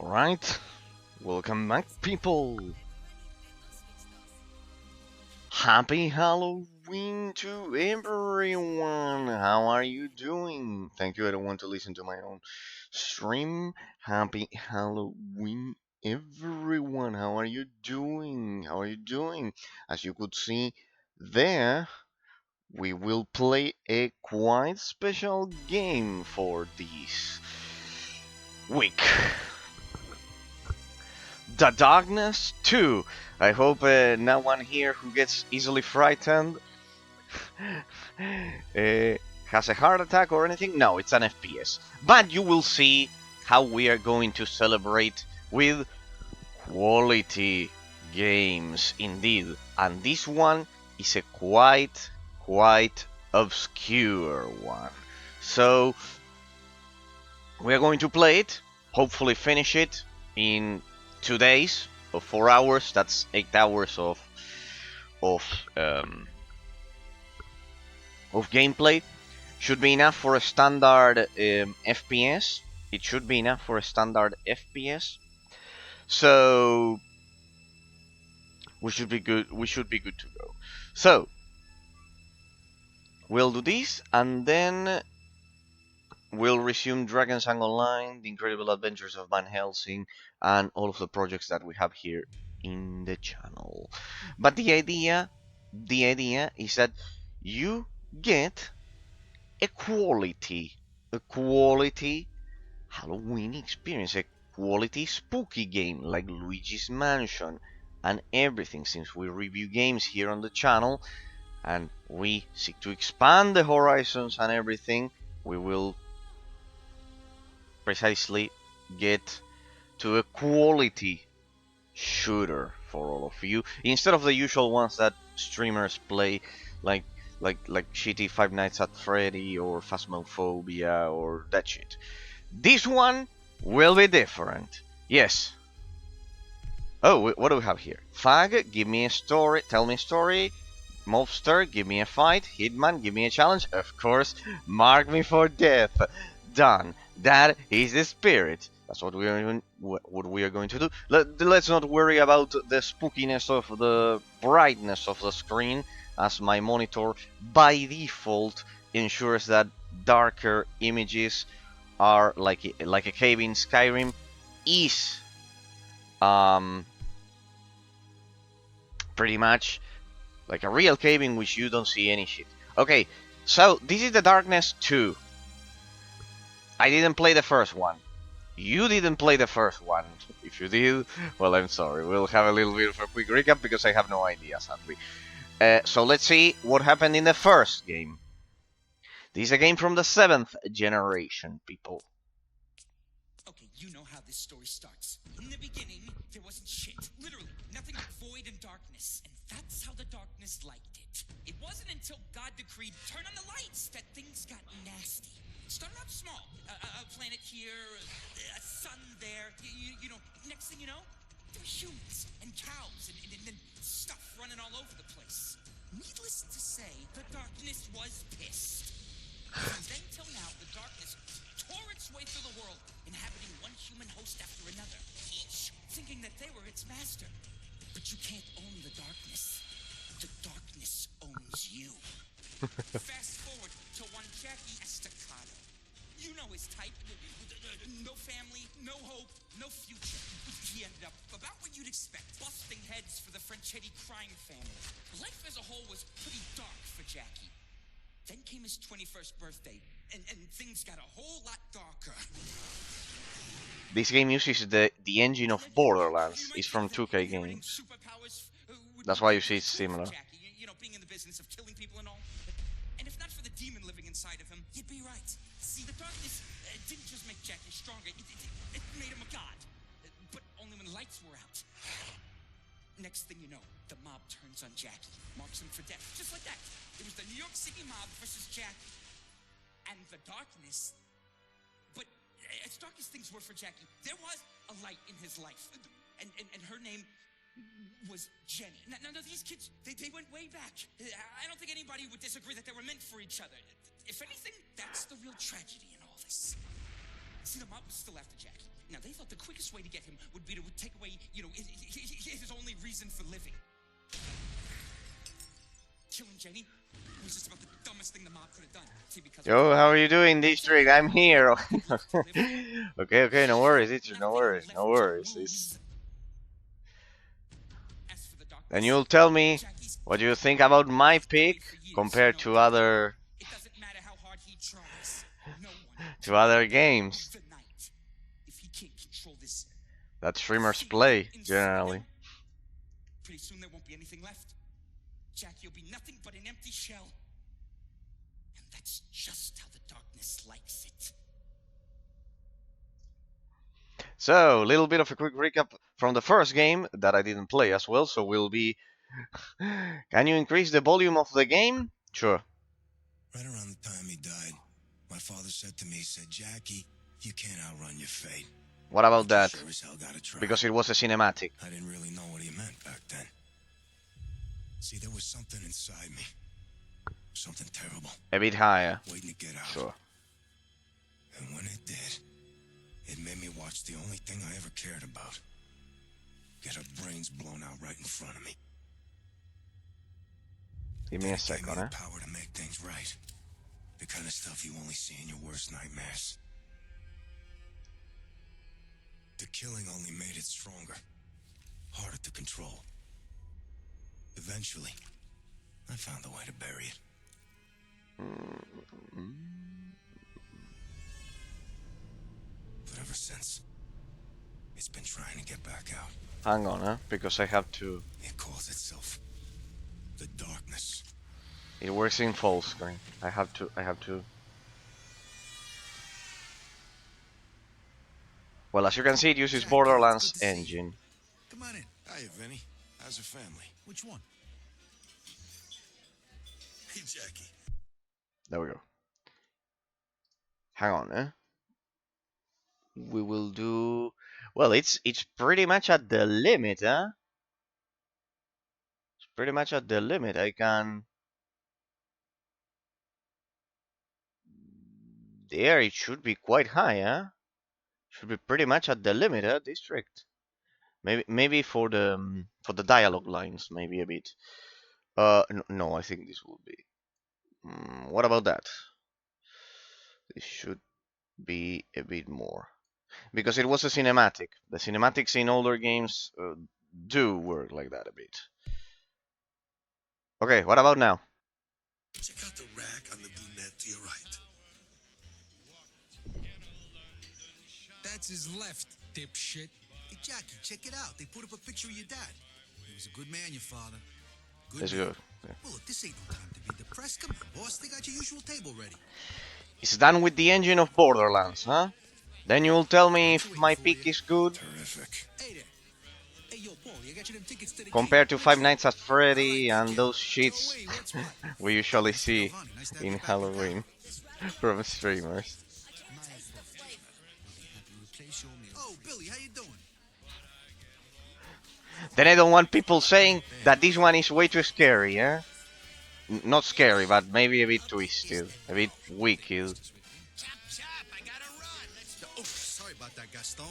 Alright, welcome back, people. Happy Halloween to everyone. How are you doing? Thank you, I don't want to listen to my own stream. Happy Halloween, everyone. How are you doing? How are you doing? As you could see there, we will play a quite special game for this week. The Darkness 2. I hope no one here who gets easily frightened has a heart attack or anything. No, it's an FPS. But you will see how we are going to celebrate with quality games indeed. And this one is a quite obscure one. So we are going to play it, hopefully finish it in 2 days or 4 hours. That's 8 hours of gameplay. Should be enough for a standard FPS. It should be enough for a standard FPS. So we should be good. We should be good to go. So we'll do this, and then we'll resume Dragon's Tongue Online, The Incredible Adventures of Van Helsing, and all of the projects that we have here in the channel. But the idea is that you get a quality Halloween experience, a quality spooky game like Luigi's Mansion and everything. Since we review games here on the channel and we seek to expand the horizons and everything, we will precisely get to a quality shooter for all of you, instead of the usual ones that streamers play, like shitty Five Nights at Freddy or Phasmophobia or that shit. This one will be different. Yes. Oh, what do we have here? Fag, give me a story, tell me a story. Mobster, give me a fight. Hitman, give me a challenge. Of course, mark me for death. Done. That is the spirit. That's what we are going to do. Let's not worry about the spookiness of the brightness of the screen, as my monitor by default ensures that darker images are like a cave in Skyrim is pretty much like a real cave in which you don't see any shit. Okay, so this is the Darkness 2. I didn't play the first one. You didn't play the first one. If you did, well, I'm sorry. We'll have a little bit of a quick recap because I have no idea, sadly. So let's see what happened in the first game. This is a game from the 7th generation, people. Okay, you know how this story starts. In the beginning, there wasn't shit. Literally, nothing but void and darkness. And that's how the darkness liked it. It wasn't until God decreed, turn on the lights, that things got nasty. It started out small. A planet here, a sun there. You know, next thing you know, there were humans and cows and then stuff running all over the place. Needless to say, the darkness was pissed. From then till now, the darkness tore its way through the world, inhabiting one human host after another, each thinking that they were its master. But you can't own the darkness. The darkness owns you. Fast forward to one Jackie Estacado. You know his type. No family, no hope, no future. He ended up about what you'd expect, busting heads for the Franchetti crime family. Life as a whole was pretty dark for Jackie. Then came his 21st birthday, and things got a whole lot darker. This game uses the engine of Borderlands. It's from 2K Games. That's why you see it's similar. You know, being in the business of killing people and all. And if not for the demon living inside of him, you'd be right. See, the darkness didn't just make Jackie stronger, it made him a god. But only when the lights were out. Next thing you know, the mob turns on Jackie, marks him for death, just like that. It was the New York City mob versus Jackie. And the darkness. But as dark as things were for Jackie, there was a light in his life. And her name was Jenny. Now these kids, they went way back. I don't think anybody would disagree that they were meant for each other. If anything, that's the real tragedy in all this. See, the mob was still after Jack. Now, they thought the quickest way to get him would be to take away, his only reason for living. Killing Jenny was just about the dumbest thing the mob could have done. See, because Yo, how are you doing, District? I'm here. Okay, no worries, District, no worries, no worries. And you'll tell me what you think about my pick compared to other games that streamers play generally. Pretty soon there won't be anything left. Jackie will be nothing but an empty shell. And that's just how the darkness likes it. So, a little bit of a quick recap from the first game that I didn't play as well, so we'll be... Can you increase the volume of the game? Sure. Right around the time he died, my father said to me, Jackie, you can't outrun your fate. What about that? Sure as hell gotta try. Because it was a cinematic. I didn't really know what he meant back then. See, there was something inside me. Something terrible. A bit higher. Waiting to get out. Sure. And when it did, it made me watch the only thing I ever cared about. Get her brains blown out right in front of me. Give me a second, huh? Power to make things right. The kind of stuff you only see in your worst nightmares. The killing only made it stronger. Harder to control. Eventually, I found a way to bury it. But ever since, it's been trying to get back out. Hang on, huh? Because I have to... It calls itself the darkness. It works in full screen. I have to... Well, as you can see, it uses Borderlands engine. Come on in. Hiya, Vinny. How's your family? Which one? Hey, Jackie. There we go. Hang on, eh? We will do... Well, it's pretty much at the limit, huh? It's pretty much at the limit. I can... There, it should be quite high, huh? Should be pretty much at the limit, huh? District. Maybe for the dialogue lines, maybe a bit. No, I think this will be. What about that? This should be a bit more, because it was a cinematic. The cinematics in older games do work like that a bit. Okay, what about now? Check out the rack on the brunette to your right. That's his left, dipshit. Hey, Jackie, check it out. They put up a picture of your dad. He was a good man, your father. Let's go. Yeah. Well, look, this ain't no time to be depressed. Come on, boss. They got your usual table ready. It's done with the engine of Borderlands, huh? Then you'll tell me if my pick is good. Terrific. Hey there. Hey, yo, Paul, I got you them tickets to the compared to Five Nights at Freddy and those shits we usually see in Halloween from streamers. Oh, Billy, how you doing? Then I don't want people saying that this one is way too scary, eh? Not scary, but maybe a bit twisted, a bit wicked. Oh, sorry about that, Gaston.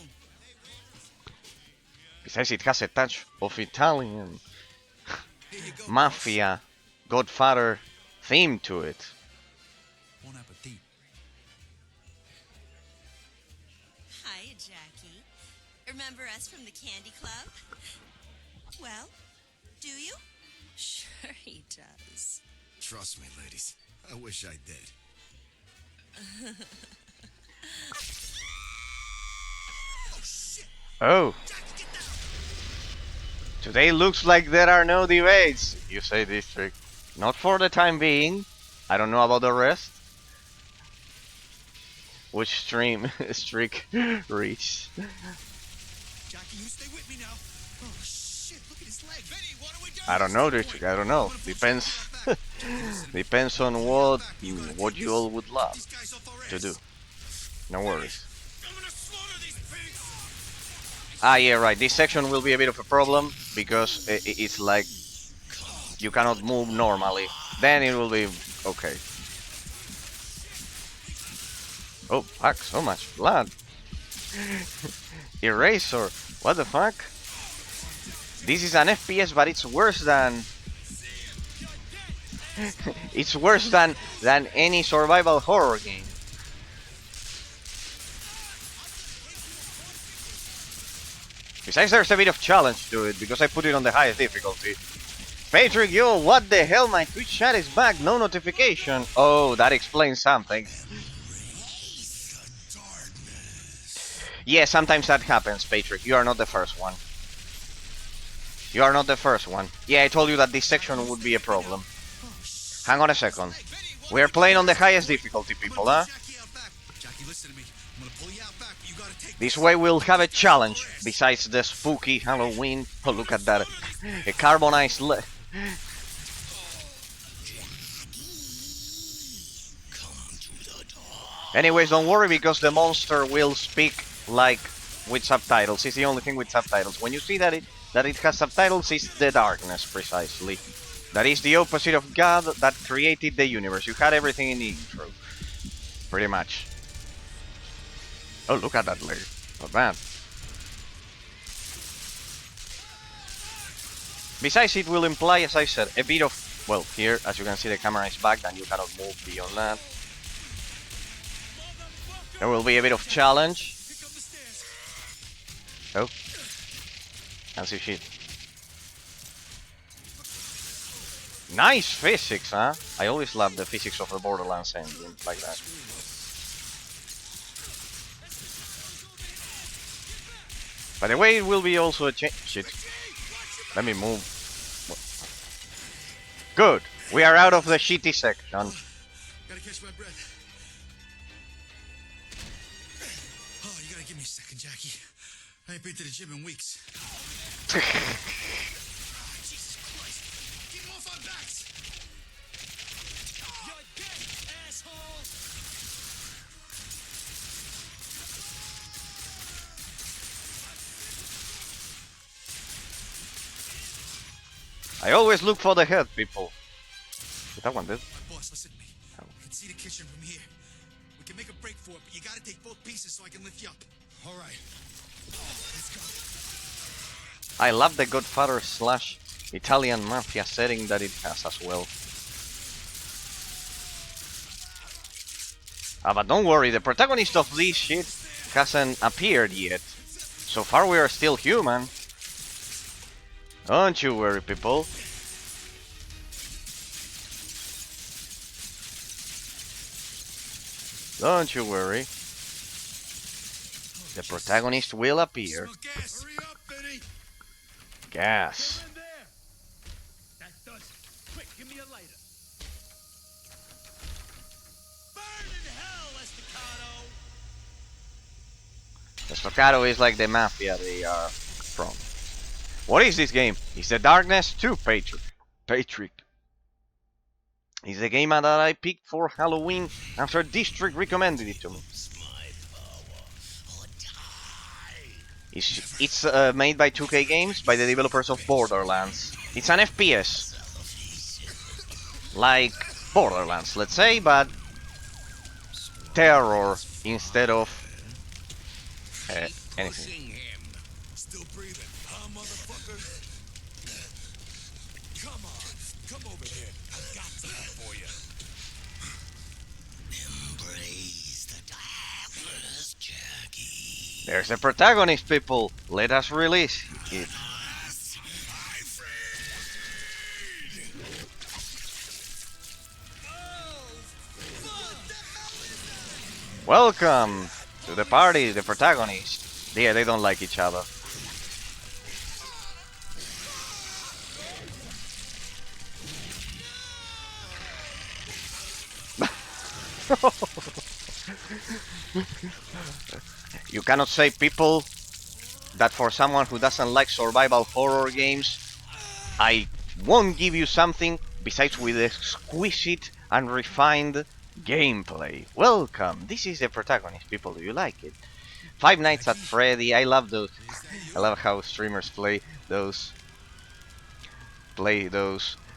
Besides, it has a touch of Italian mafia, Godfather theme to it. Bon appetit. Hi, Jackie. Remember us from the Candy Club? Well, do you? Sure he does. Trust me, ladies. I wish I did. Oh, shit. Oh. Today looks like there are no debates, you say, District. Not for the time being. I don't know about the rest. Which streak reached. Jackie, you stay with me now. Oh, shit, look at his leg. Benny, what are we doing? I don't know, District. I don't know. Depends. Depends on what you all would love to do. No worries. Ah, yeah, right. This section will be a bit of a problem because it's like you cannot move normally. Then it will be okay. Oh fuck, so much blood. Eraser, what the fuck? This is an FPS, but it's worse than it's worse than any survival horror game. Besides, there's a bit of challenge to it because I put it on the highest difficulty. Patrick, yo, what the hell? My Twitch chat is back, no notification. Oh, that explains something. Yeah, sometimes that happens, Patrick. You are not the first one. You are not the first one. Yeah, I told you that this section would be a problem. Hang on a second. We are playing on the highest difficulty, people, huh? This way we'll have a challenge, besides the spooky Halloween. Oh, look at that. A carbonized Anyways, don't worry, because the monster will speak like with subtitles. It's the only thing with subtitles. When you see that it has subtitles, it's the darkness, precisely. That is the opposite of God that created the universe. You had everything in the intro. Pretty much. Oh, look at that layer. Not bad. Besides, it will imply, as I said, a bit of... Well, here, as you can see, the camera is back, and you cannot move beyond that. There will be a bit of challenge. Oh. Can't see shit. Nice physics, huh? I always love the physics of the Borderlands engine, like that. By the way, it will be also a change. Shit. Let me move. Good. We are out of the shitty section. Gotta catch my breath. Oh, you gotta give me a second, Jackie. I ain't been to the gym in weeks. Jesus Christ! Keep him off our backs! You're dead, asshole! I always look for the head, people. That one did. Boss, listen to me. I can see the kitchen from here. We can make a break for it, but you gotta take both pieces so I can lift you up. All right. Let's go. I love the Godfather / Italian Mafia setting that it has as well. But don't worry, the protagonist of this shit hasn't appeared yet. So far we are still human. Don't you worry, people. Don't you worry. The protagonist will appear. Gas. Hurry up, Benny. Gas. That does it. Quick, give me a lighter. Burn in hell, Estacado. Estacado is like the mafia they are from. What is this game? It's the Darkness 2, Patrick. It's the game that I picked for Halloween after District recommended it to me. It's made by 2K Games, by the developers of Borderlands. It's an FPS. Like Borderlands, let's say, but terror instead of anything. Still breathing, huh, motherfucker? Come on, come over here. I've got something for you. Embrace the darkness, Jackie. There's a protagonist, people. Let us release it. Welcome to the party, the protagonist. Yeah, they don't like each other. You cannot say, people, that for someone who doesn't like survival horror games, I won't give you something besides with exquisite and refined gameplay. Welcome. This is the protagonist, people. Do you like it? Five Nights at Freddy. I love those. I love how streamers play those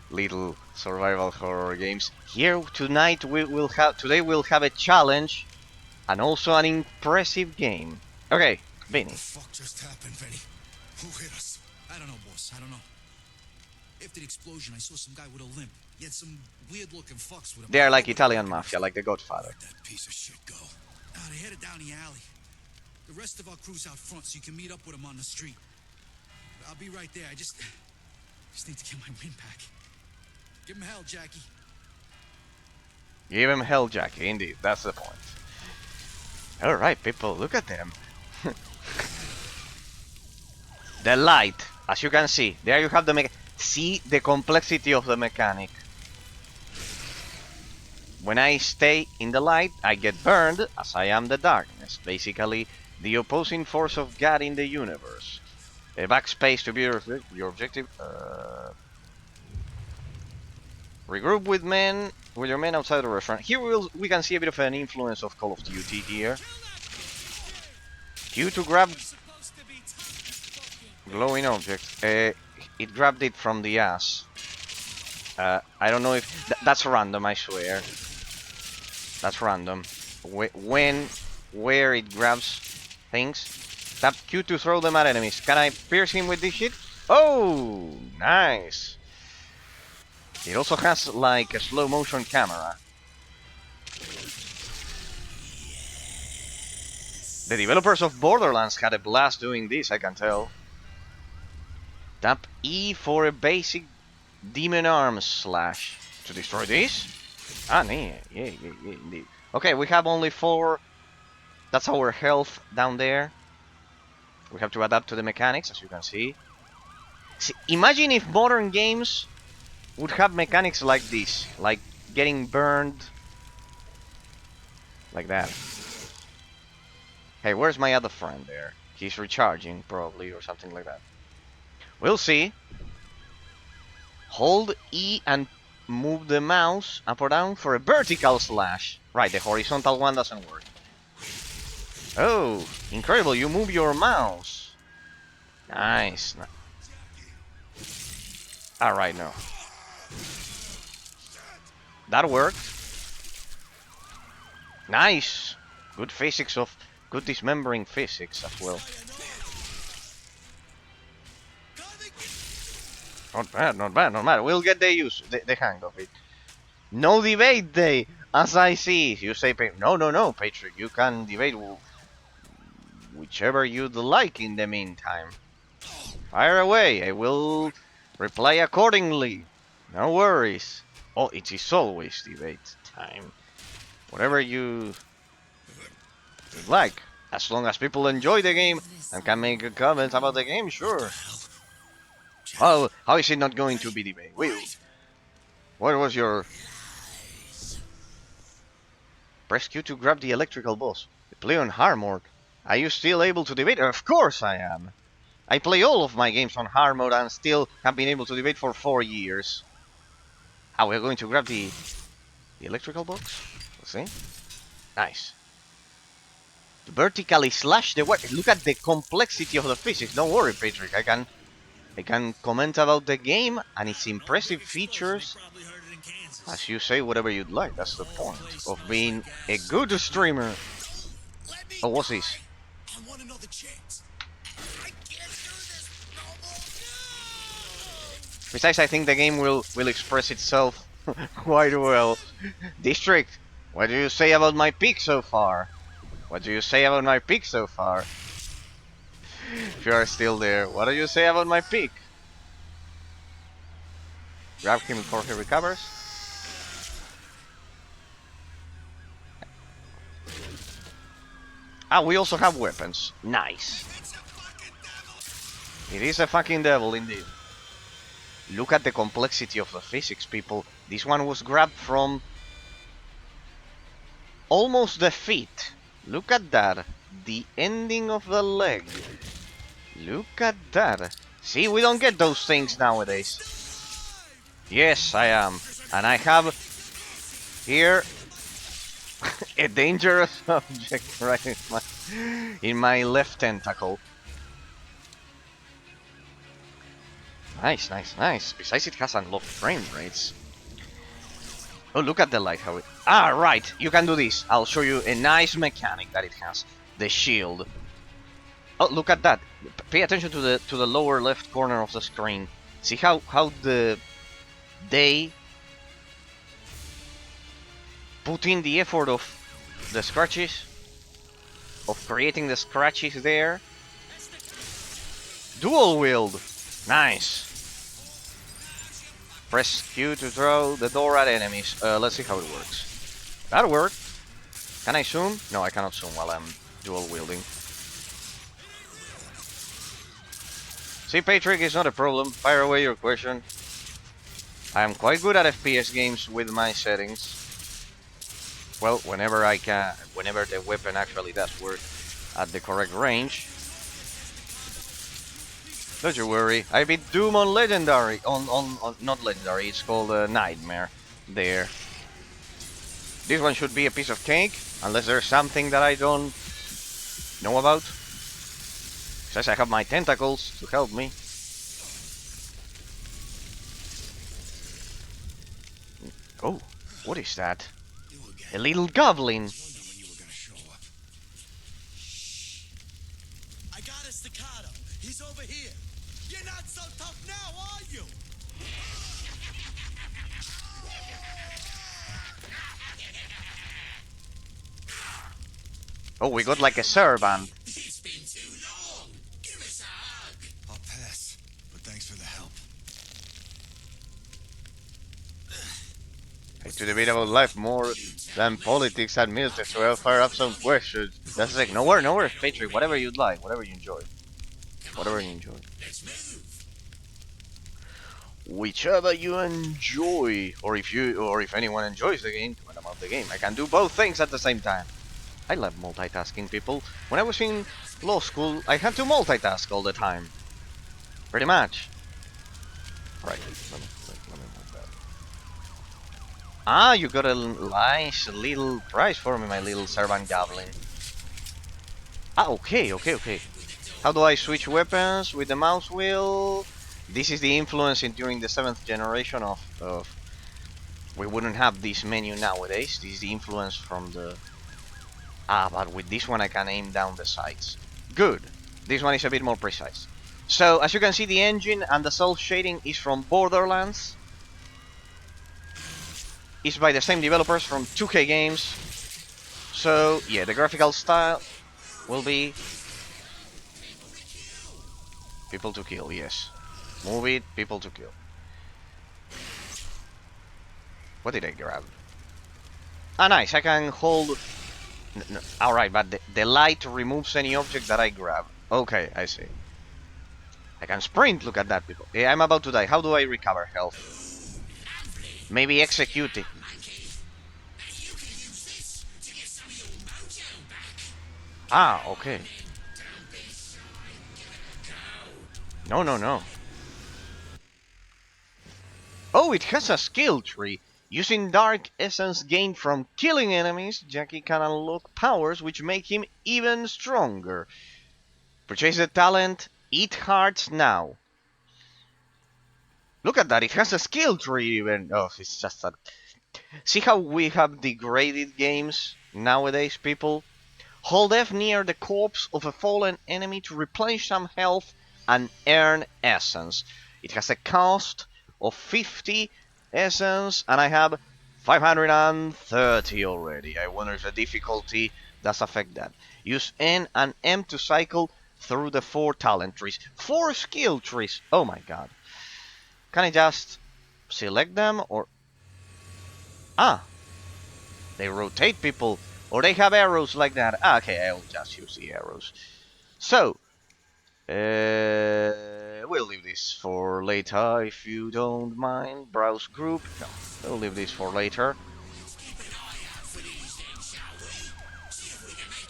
little survival horror games. Here tonight today we'll have a challenge. and also an impressive game. Okay, What Vinny. the fuck just happened, Vinny? Who hit us? I don't know, boss. I don't know. After the explosion, I saw some guy with a limp. He had some weird-looking fucks with him. They are like Nobody Italian recognized mafia, like The Godfather. Where'd that piece of shit go? Nah, they headed down the alley. The rest of our crew's out front, so you can meet up with them on the street. I'll be right there. I just need to get my wind back. Give him hell, Jackie. Give him hell, Jackie. Indeed, that's the point. All right, people, look at them. The light, as you can see, there you have the see the complexity of the mechanic. When I stay in the light, I get burned, as I am the darkness. Basically, the opposing force of God in the universe. A backspace to be your objective. Regroup with your men outside the restaurant. Here we can see a bit of an influence of Call of Duty here. Q to grab glowing object. It grabbed it from the ass. I don't know if that's random. I swear, that's random. Where it grabs things. Tap Q to throw them at enemies. Can I pierce him with this shit? Oh, nice. It also has like a slow motion camera. The developers of Borderlands had a blast doing this, I can tell. Tap E for a basic demon arms slash to destroy this. Ah, yeah, indeed. Okay, we have only 4. That's our health down there. We have to adapt to the mechanics, as you can see. Imagine if modern games would have mechanics like this, like getting burned like that. Hey, where's my other friend there? He's recharging, probably, or something like that. We'll see. Hold E and move the mouse up or down for a vertical slash. Right, the horizontal one doesn't work. Oh, incredible, you move your mouse. Nice. Alright, no. That worked. Nice. Good physics of... Good dismembering physics as well. Not bad, not bad, not bad. We'll get the hang of it. No debate day, as I see. You say, no, Patrick. You can debate whichever you'd like in the meantime. Fire away. I will reply accordingly. No worries. Oh, it is always debate time. Whatever you like. As long as people enjoy the game and can make a comment about the game, sure. Oh, how is it not going to be debate? Wait, what was your... Press Q to grab the electrical boss. Play on hard mode. Are you still able to debate? Of course I am. I play all of my games on hard mode and still have been able to debate for 4 years. Ah, we're going to grab the electrical box. Let's see. Nice. To vertically slash the weapon. Look at the complexity of the physics. Don't worry, Patrick. I can comment about the game and its impressive features. As you say, whatever you'd like. That's the point of being a good streamer. Oh, what's this? I want another chance. I can't do this no more. Besides, I think the game will express itself quite well. District, what do you say about my pick so far? What do you say about my pick so far? If you are still there, what do you say about my pick? Grab him before he recovers. Ah, we also have weapons. Nice. It is a fucking devil indeed. Look at the complexity of the physics, people. This one was grabbed from almost the feet. Look at that. The ending of the leg. Look at that. See, we don't get those things nowadays. Yes, I am. And I have here a dangerous object right in my left tentacle. Nice, nice, nice. Besides, it has unlocked frame rates. Oh, look at the light, how it... Ah, right, you can do this. I'll show you a nice mechanic that it has. The shield. Oh, look at that. Pay attention to the lower left corner of the screen. See how they put in the effort of the scratches, of creating the scratches there. Dual wield. Nice. Press Q to throw the door at enemies. Let's see how it works. That worked. Can I zoom? No, I cannot zoom while I'm dual wielding. See, Patrick, is not a problem. Fire away your question. I am quite good at FPS games with my settings. Well, whenever I can, whenever the weapon actually does work at the correct range. Don't you worry, I beat Doom on Legendary, on not Legendary, it's called Nightmare, there. This one should be a piece of cake, unless there's something that I don't know about. Says I have my tentacles to help me. Oh, what is that? A little goblin. I got a staccato. He's over here. You're not so tough now, are you? Oh, we got like a servant. It's been too long. Give us a hug. I'll pass, but thanks for the help. I do debate about life more than politics and military, so I'll fire up some questions. That's like nowhere, Patrick. Whatever you'd like, whatever you enjoy, whatever you enjoy. Whichever you enjoy, or if anyone enjoys the game, comment about the game. I can do both things at the same time. I love multitasking, people. When I was in law school, I had to multitask all the time. Pretty much. Right, let me move that. Ah, you got a nice little prize for me, my little servant goblin. Ah, okay. How do I switch weapons with the mouse wheel? This is the influence during the 7th generation of... We wouldn't have this menu nowadays. This is the influence from the... Ah, but with this one I can aim down the sights. Good. This one is a bit more precise. So, as you can see, the engine and the cel shading is from Borderlands. It's by the same developers from pcgames. So, yeah, the graphical style will be... People to kill, yes. Move it, people to kill. What did I grab? Ah, nice, I can hold... No. Alright, but the light removes any object that I grab. Okay, I see. I can sprint, look at that, people. Yeah, I'm about to die. How do I recover health? Maybe execute it. Ah, okay. No. Oh, it has a skill tree. Using dark essence gained from killing enemies, Jackie can unlock powers which make him even stronger. Purchase the talent, Eat Hearts now. Look at that, it has a skill tree even. Oh, it's just that. See how we have degraded games nowadays, people? Hold F near the corpse of a fallen enemy to replenish some health and earn essence. It has a cost of 50 essence, and I have 530 already. I wonder if the difficulty does affect that. Use N and M to cycle through the 4 talent trees. 4 skill trees! Oh my god. Can I just select them, or... Ah! They rotate, people. Or they have arrows like that. Ah, okay, I'll just use the arrows. So, we'll leave this for later if you don't mind. Browse group. No, we'll leave this for later.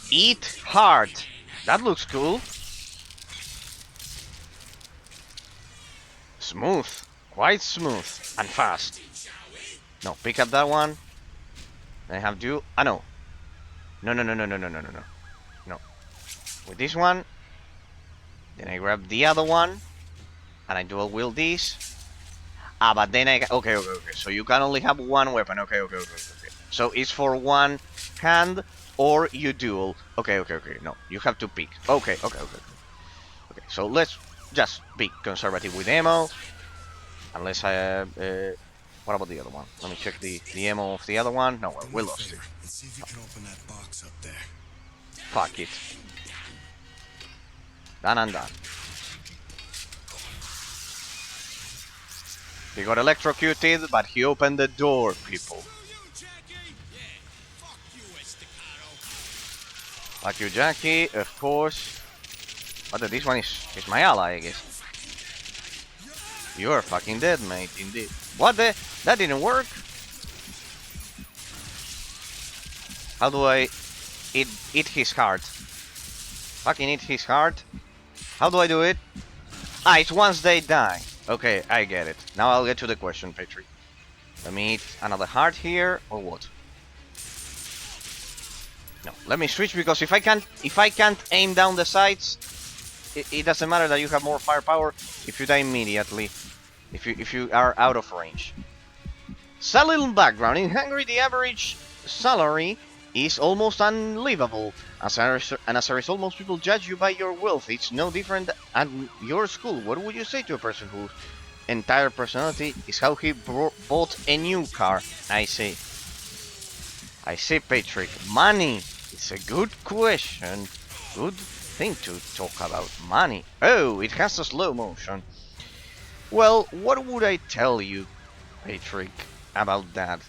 Eat Heart. That looks cool. Smooth. Quite smooth. And fast. No, pick up that one. I have to... Ah, no. No. No. With this one. Then I grab the other one. And I dual wield this. Ah, but then okay. So you can only have one weapon. Okay. So it's for one hand or you duel. Okay. No, you have to pick. Okay. Okay. So let's just be conservative with ammo. Unless I what about the other one? Let me check the ammo of the other one. No, well, Do we me a lost it. favor and see if you can open that box up there. Fuck it. Done and done. He got electrocuted, but he opened the door, people. Fuck you, Jackie, of course. But this one is my ally, I guess. You're fucking dead, mate, indeed. What the? That didn't work? How do I eat his heart? Fucking eat his heart? How do I do it? Ah, it's once they die. Okay, I get it. Now I'll get to the question, Patrick. Let me eat another heart here, or what? No, let me switch because if I can't aim down the sights, it doesn't matter that you have more firepower if you die immediately. If you are out of range. So a little background. In Hungary, the average salary is almost unlivable. As a result, most people judge you by your wealth. It's no different at your school. What would you say to a person whose entire personality is how he bought a new car? I see, Patrick. Money is a good question. Good thing to talk about. Money. Oh, it has a slow motion. Well, what would I tell you, Patrick, about that?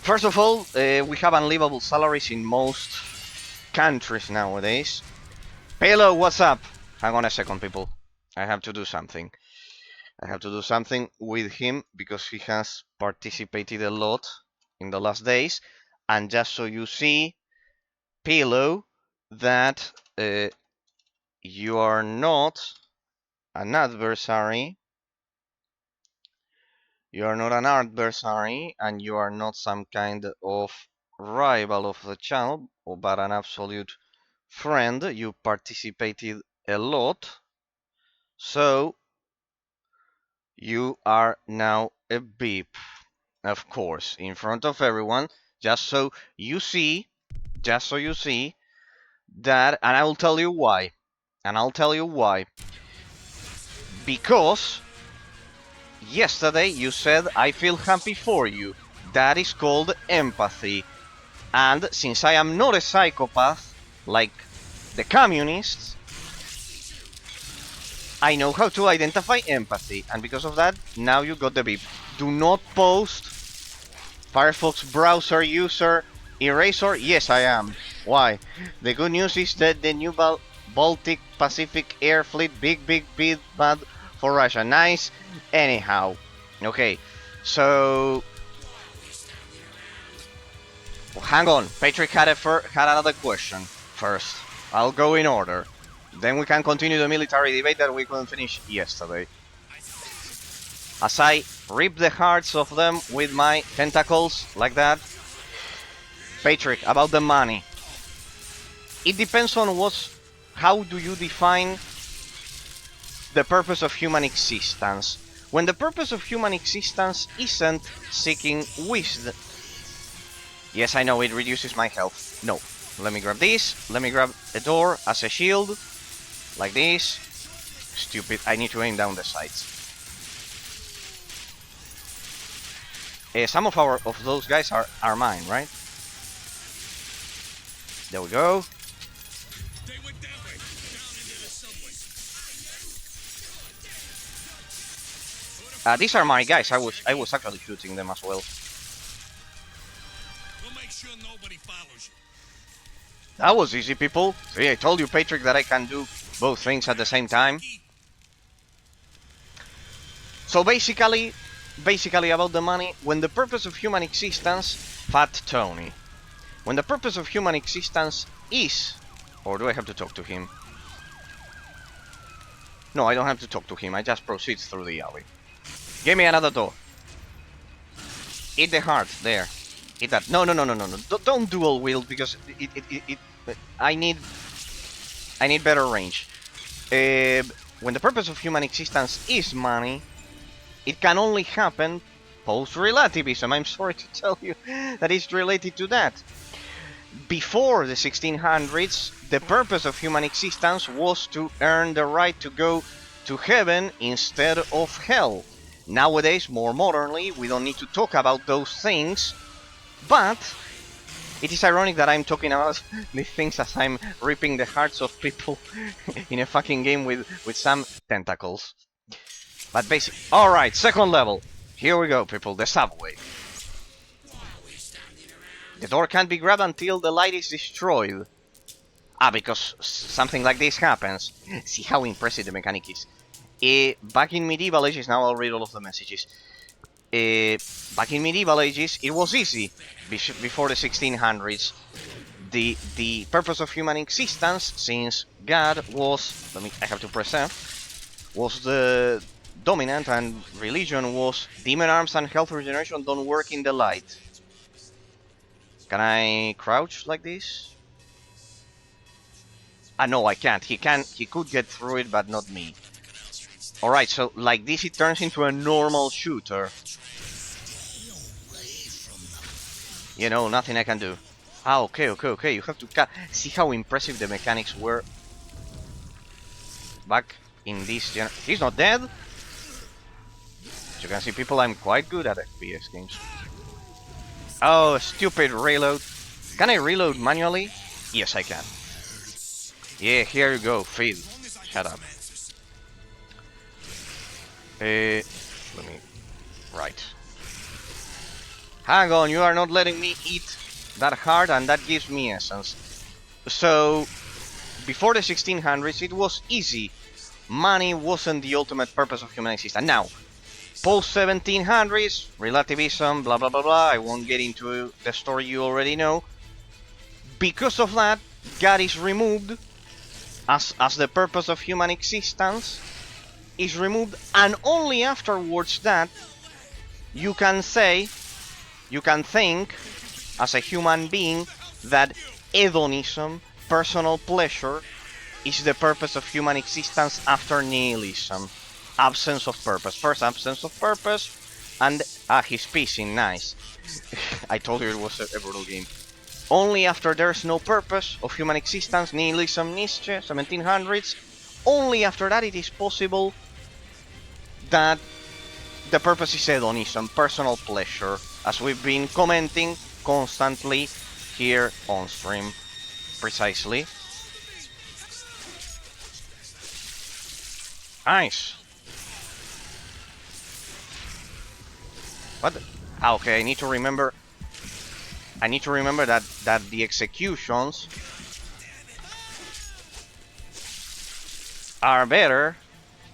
First of all, we have unlivable salaries in most countries nowadays. Pelo, what's up? Hang on a second, people. I have to do something. I have to do something with him because he has participated a lot in the last days. And just so you see, Pelo, that you are not an adversary. You are not an adversary, and you are not some kind of rival of the channel, but an absolute friend. You participated a lot, so you are now a beep, of course, in front of everyone, just so you see, that, and I will tell you why, because yesterday you said I feel happy for you. That is called empathy. And since I am not a psychopath, like the communists, I know how to identify empathy. And because of that, now you got the beep. Do not post Firefox browser user eraser. Yes, I am. Why? The good news is that the new Baltic Pacific Air Fleet, big bad for Russia. Nice. Anyhow. Okay. So hang on, Patrick had another question first. I'll go in order. Then we can continue the military debate that we couldn't finish yesterday. As I rip the hearts of them with my tentacles, like that. Patrick, about the money. It depends on how do you define the purpose of human existence. When the purpose of human existence isn't seeking wisdom. Yes, I know it reduces my health. No. Let me grab this. Let me grab a door as a shield. Like this. Stupid. I need to aim down the sights. Some of those guys are mine, right? There we go. They went that way, down into the subway. These are my guys. I was actually shooting them as well. We'll make sure nobody follows you. That was easy, people. See, I told you, Patrick, that I can do both things at the same time. So basically about the money, when the purpose of human existence, Fat Tony. When the purpose of human existence is, or do I have to talk to him? No, I don't have to talk to him. I just proceed through the alley. Give me another door. Eat the heart, there. Eat that. No. Don't dual wield because I need better range. When the purpose of human existence is money, it can only happen post-relativism. I'm sorry to tell you that it's related to that. Before the 1600s, the purpose of human existence was to earn the right to go to heaven instead of hell. Nowadays, more modernly, we don't need to talk about those things, but it is ironic that I'm talking about these things as I'm ripping the hearts of people in a fucking game with some tentacles. But basically, alright, second level. Here we go, people, the subway. The door can't be grabbed until the light is destroyed. Because something like this happens. See how impressive the mechanic is. Back in medieval ages, now I'll read all of the messages. Back in medieval ages, it was easy. Before the 1600s, the purpose of human existence, since God was, I have to press F, was the dominant, and religion was demon arms and health regeneration don't work in the light. Can I crouch like this? No, I can't. He could get through it, but not me. Alright, so like this it turns into a normal shooter. You know, nothing I can do. Okay. You have to see how impressive the mechanics were back in this gen. He's not dead. As you can see, people, I'm quite good at FPS games. Oh, stupid reload. Can I reload manually? Yes, I can. Yeah, here you go, feed. Shut up. Let me... Right. Hang on, you are not letting me eat that hard, and that gives me essence. So, before the 1600s, it was easy. Money wasn't the ultimate purpose of human existence. Now, post 1700s, relativism, blah blah blah blah, I won't get into the story you already know. Because of that, God is removed as the purpose of human existence is removed, and only afterwards that you can say, you can think as a human being that hedonism, personal pleasure, is the purpose of human existence after nihilism. Absence of purpose. First absence of purpose, and he's pissing, nice. I told you it was a brutal game. Only after there's no purpose of human existence, nihilism, Nietzsche, 1700s, only after that it is possible that the purpose is hedonism, personal pleasure, as we've been commenting constantly here on stream, precisely. Nice. What? Okay, I need to remember that the executions are better,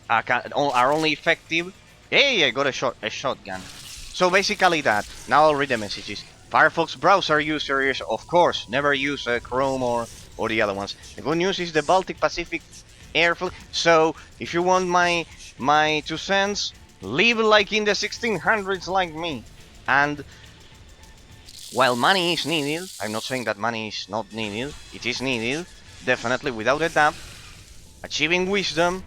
are only effective. Hey, I got a shotgun. So basically that. Now I'll read the messages. Firefox browser users, of course, never use Chrome or the other ones. The good news is the Baltic Pacific Airflow. So if you want my 2 cents, live like in the 1600s like me. And while money is needed, I'm not saying that money is not needed. It is needed, definitely, without a doubt. Achieving wisdom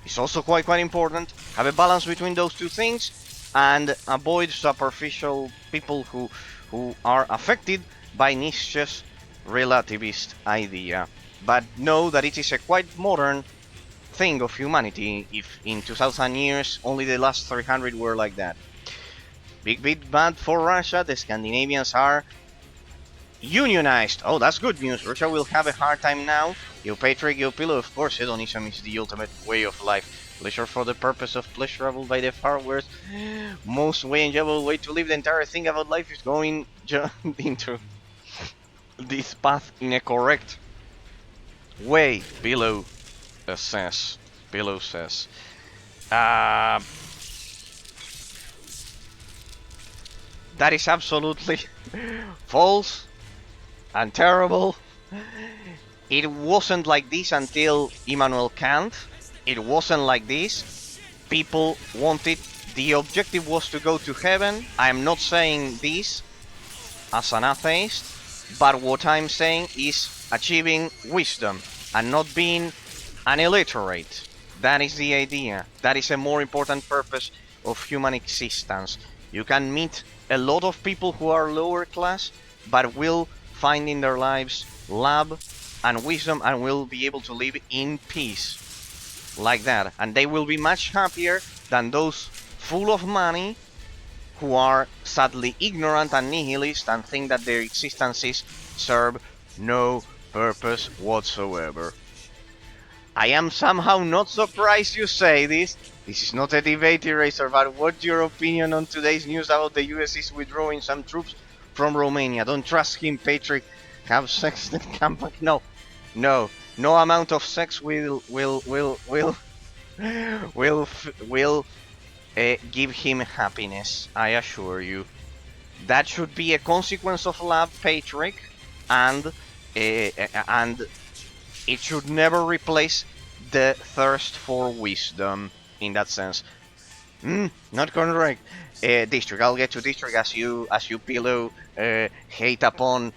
is also quite important. Have a balance between those two things, and avoid superficial people who are affected by Nietzsche's relativist idea. But know that it is a quite modern thing of humanity. If in 2000 years only the last 300 were like that. Big bit bad for Russia. The Scandinavians are unionized. Oh, that's good news. Russia will have a hard time now. Yo Patrick, yo Pillow, of course, hedonism is the ultimate way of life. Pleasure for the purpose of pleasurable by the far worst. Most enjoyable way to live the entire thing about life is going into this path in a correct way. Pillow says. Pillow says. That is absolutely false and terrible. It wasn't like this until Immanuel Kant. It wasn't like this. People wanted, the objective was to go to heaven. I am not saying this as an atheist, but what I'm saying is achieving wisdom and not being an illiterate. That is the idea. That is a more important purpose of human existence. You can meet a lot of people who are lower class, but will find in their lives love and wisdom and will be able to live in peace. Like that. And they will be much happier than those full of money who are sadly ignorant and nihilist and think that their existences serve no purpose whatsoever. I am somehow not surprised you say this. This is not a debate, Eraser, but what's your opinion on today's news about the US is withdrawing some troops from Romania? Don't trust him, Patrick. Have sex and come back. No, no amount of sex will give him happiness. I assure you. That should be a consequence of love, Patrick, and it should never replace the thirst for wisdom. In that sense, not correct. District. I'll get to district as you pillow hate upon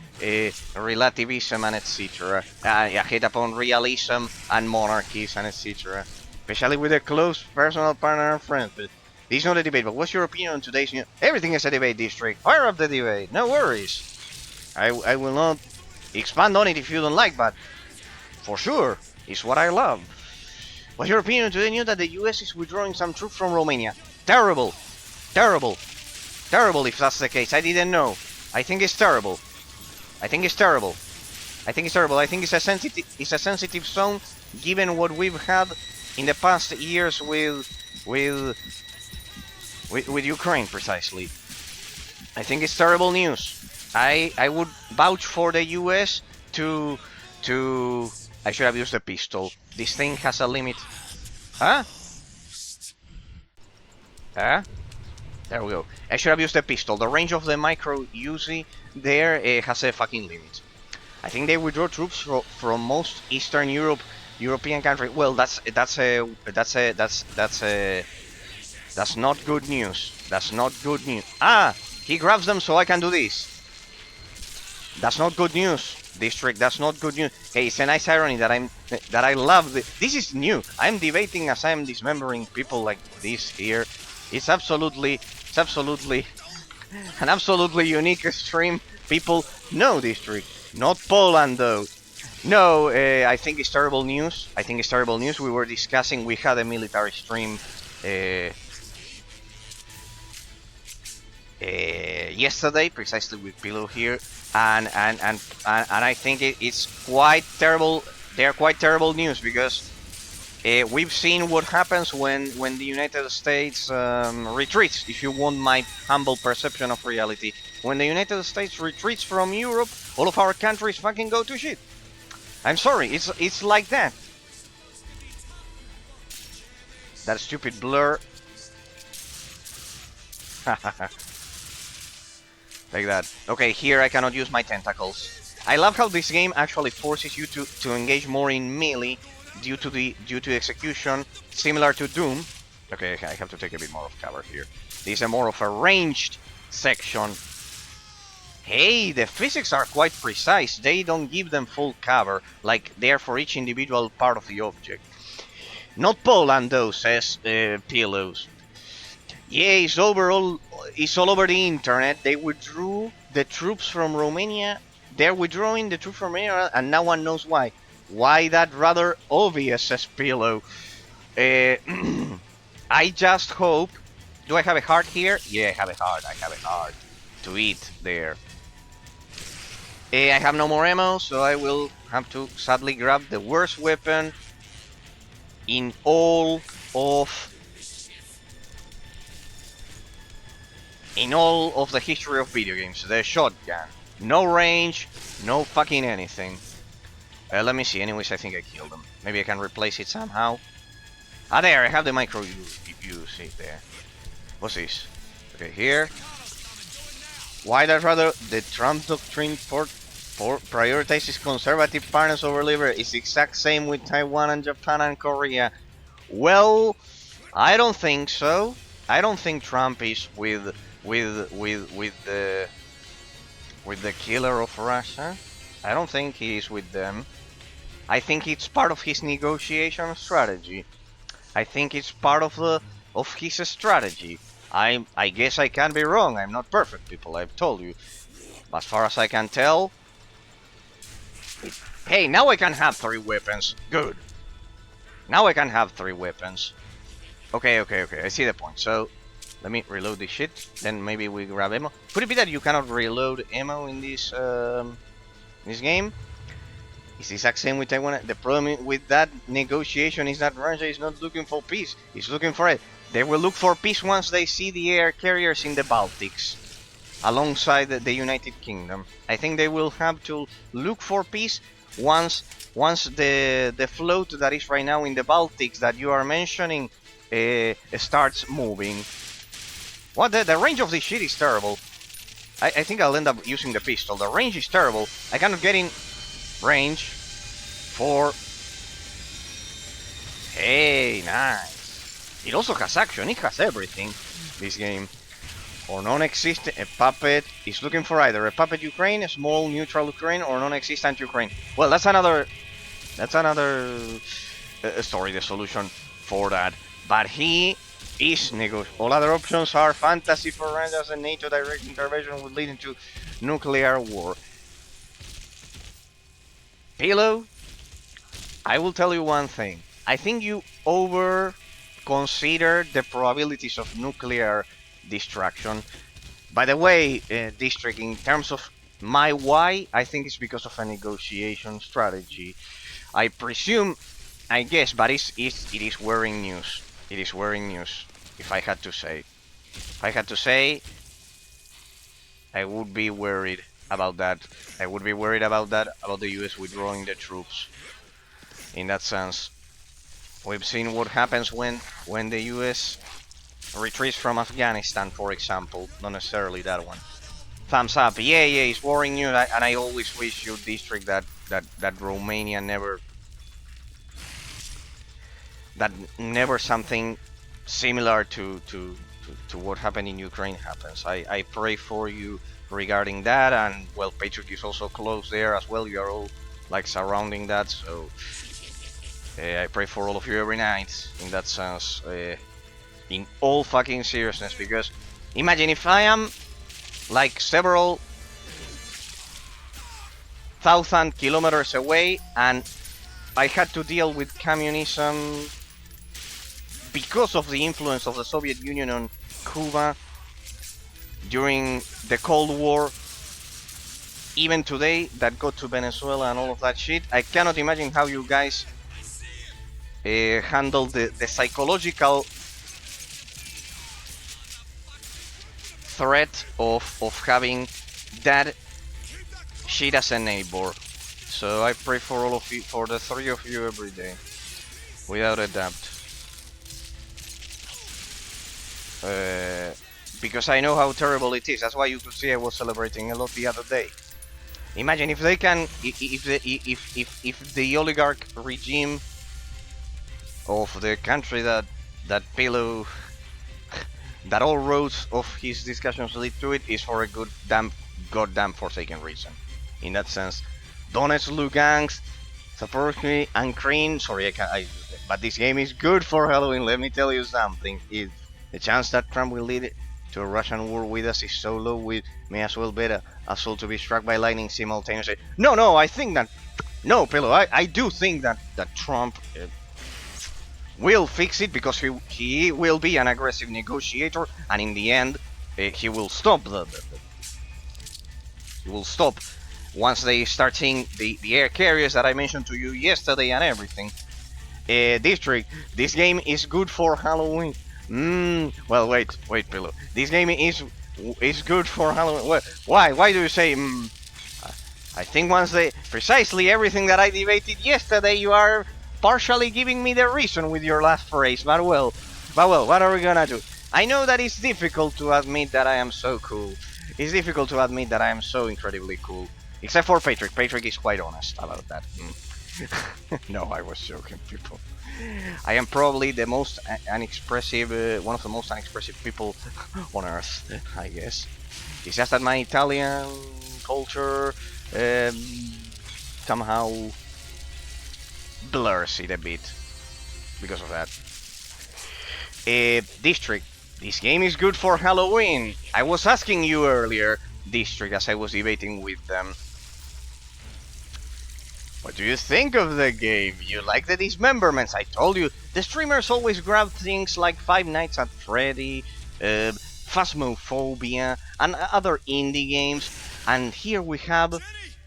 relativism and etc. Yeah, hate upon realism and monarchies and etc. Especially with a close personal partner and friends. But this is not a debate. But what's your opinion on today's news? Everything is a debate, district. Fire up the debate. No worries. I will not expand on it if you don't like, but for sure, it's what I love. What's your opinion on today's news that the US is withdrawing some troops from Romania? Terrible. Terrible. Terrible if that's the case. I didn't know. I think it's terrible. I think it's terrible. I think it's terrible. I think it's a sensitive zone given what we've had in the past years with Ukraine precisely. I think it's terrible news. I would vouch for the US to I should have used a pistol. This thing has a limit. Huh? Huh? There we go. I should have used a pistol. The range of the micro Uzi there has a fucking limit. I think they withdraw troops from most Eastern European countries. Well, that's not good news. That's not good news. Ah, he grabs them so I can do this. That's not good news, district. That's not good news. Hey, it's a nice irony that I love this is new. I'm debating as I'm dismembering people like this here. It's absolutely an absolutely unique stream. People, no, district, not Poland though. No, I think it's terrible news. I think it's terrible news. We were discussing. We had a military stream yesterday, precisely with Pillow here, and I think it's quite terrible. They're quite terrible news because we've seen what happens when the United States retreats. If you want my humble perception of reality, when the United States retreats from Europe, all of our countries fucking go to shit. I'm sorry, it's like that. That stupid blur. Like that. Okay, here I cannot use my tentacles. I love how this game actually forces you to engage more in melee due to execution, similar to Doom. Okay, I have to take a bit more of cover here. This is more of a ranged section. Hey, the physics are quite precise. They don't give them full cover, like they are for each individual part of the object. Not Poland though, says Pillows. Yeah, it's all over the internet. They withdrew the troops from Romania. They're withdrawing the troops from Romania, and no one knows why. Why that rather obvious, says Pillow. I just hope. Do I have a heart here? Yeah, I have a heart. I have a heart to eat there. I have no more ammo, so I will have to sadly grab the worst weapon in all of the history of video games, the shotgun. No range, no fucking anything. Let me see, anyways, I think I killed him. Maybe I can replace it somehow. Ah, there, I have the micro use it there. What's this? Okay, here. Why that rather the Trump doctrine prioritizes conservative partners over liberal? It's the exact same with Taiwan and Japan and Korea. Well, I don't think so. I don't think Trump is with the killer of Russia. I don't think he is with them. I think it's part of his negotiation strategy. I think it's part of of his strategy. I guess I can be wrong. I'm not perfect, people. I've told you. As far as I can tell. Hey, now I can have 3 weapons. Good. Now I can have 3 weapons. Okay. I see the point. So, let me reload this shit. Then maybe we grab ammo. Could it be that you cannot reload ammo in this game? It's the exact same with Taiwan. The problem with that negotiation is that Russia is not looking for peace. It's looking for it. They will look for peace once they see the air carriers in the Baltics, alongside the United Kingdom. I think they will have to look for peace once the float that is right now in the Baltics that you are mentioning starts moving. What the range of this shit is terrible. I think I'll end up using the pistol. The range is terrible. I cannot get in range for... Hey, nice. It also has action. It has everything, this game. Or non-existent, a puppet is looking for either a puppet Ukraine, a small neutral Ukraine, or non-existent Ukraine. Well, that's another story, the solution for that. But he is negotiable. All other options are fantasy for Russia, and NATO direct intervention would lead into nuclear war. Halo, I will tell you one thing. I think you over-consider the probabilities of nuclear destruction. By the way, District, in terms of my why, I think it's because of a negotiation strategy. I presume, I guess, but it is worrying news. It is worrying news, if I had to say. If I had to say, I would be worried about that. I would be worried about that, about the US withdrawing the troops. In that sense, we've seen what happens when the US retreats from Afghanistan, for example. Not necessarily that one. Thumbs up. Yeah, it's worrying news, and I always wish you, District, that Romania never something similar to what happened in Ukraine happens. I pray for you regarding that, and well, Patriot is also close there as well. You are all like surrounding that, so I pray for all of you every night in that sense, in all fucking seriousness, because imagine if I am like several thousand kilometers away and I had to deal with communism because of the influence of the Soviet Union on Cuba during the Cold War, even today, that got to Venezuela and all of that shit. I cannot imagine how you guys handle the psychological threat of having that shit as a neighbor. So I pray for all of you, for the 3 of you every day, without a doubt. Because I know how terrible it is. That's why you could see I was celebrating a lot the other day. Imagine if they can, if the oligarch regime of the country that Pelo, that all roads of his discussions lead to it, is for a good goddamn forsaken reason. In that sense, Donetsk, Lugansk, Zaporozhye, and Ukraine. Sorry, but this game is good for Halloween. Let me tell you something. The chance that Trump will lead to a Russian war with us is so low, we may as well bet a soul to be struck by lightning simultaneously. No, I think that... No, Pelo, I do think that Trump will fix it, because he will be an aggressive negotiator, and in the end, he will stop he will stop once they start seeing the air carriers that I mentioned to you yesterday and everything. District, this game is good for Halloween. Well, wait, Pillow. This game is good for Halloween. Why do you say? I think once precisely everything that I debated yesterday, you are partially giving me the reason with your last phrase. But well, what are we gonna do? I know that it's difficult to admit that I am so cool. It's difficult to admit that I am so incredibly cool. Except for Patrick. Patrick is quite honest about that. No, I was joking, people. I am probably the most unexpressive, one of the most unexpressive people on Earth, I guess. It's just that my Italian culture somehow blurs it a bit because of that. District, this game is good for Halloween. I was asking you earlier, District, as I was debating with them. What do you think of the game? You like the dismemberments? I told you, the streamers always grab things like Five Nights at Freddy, Phasmophobia, and other indie games. And here we have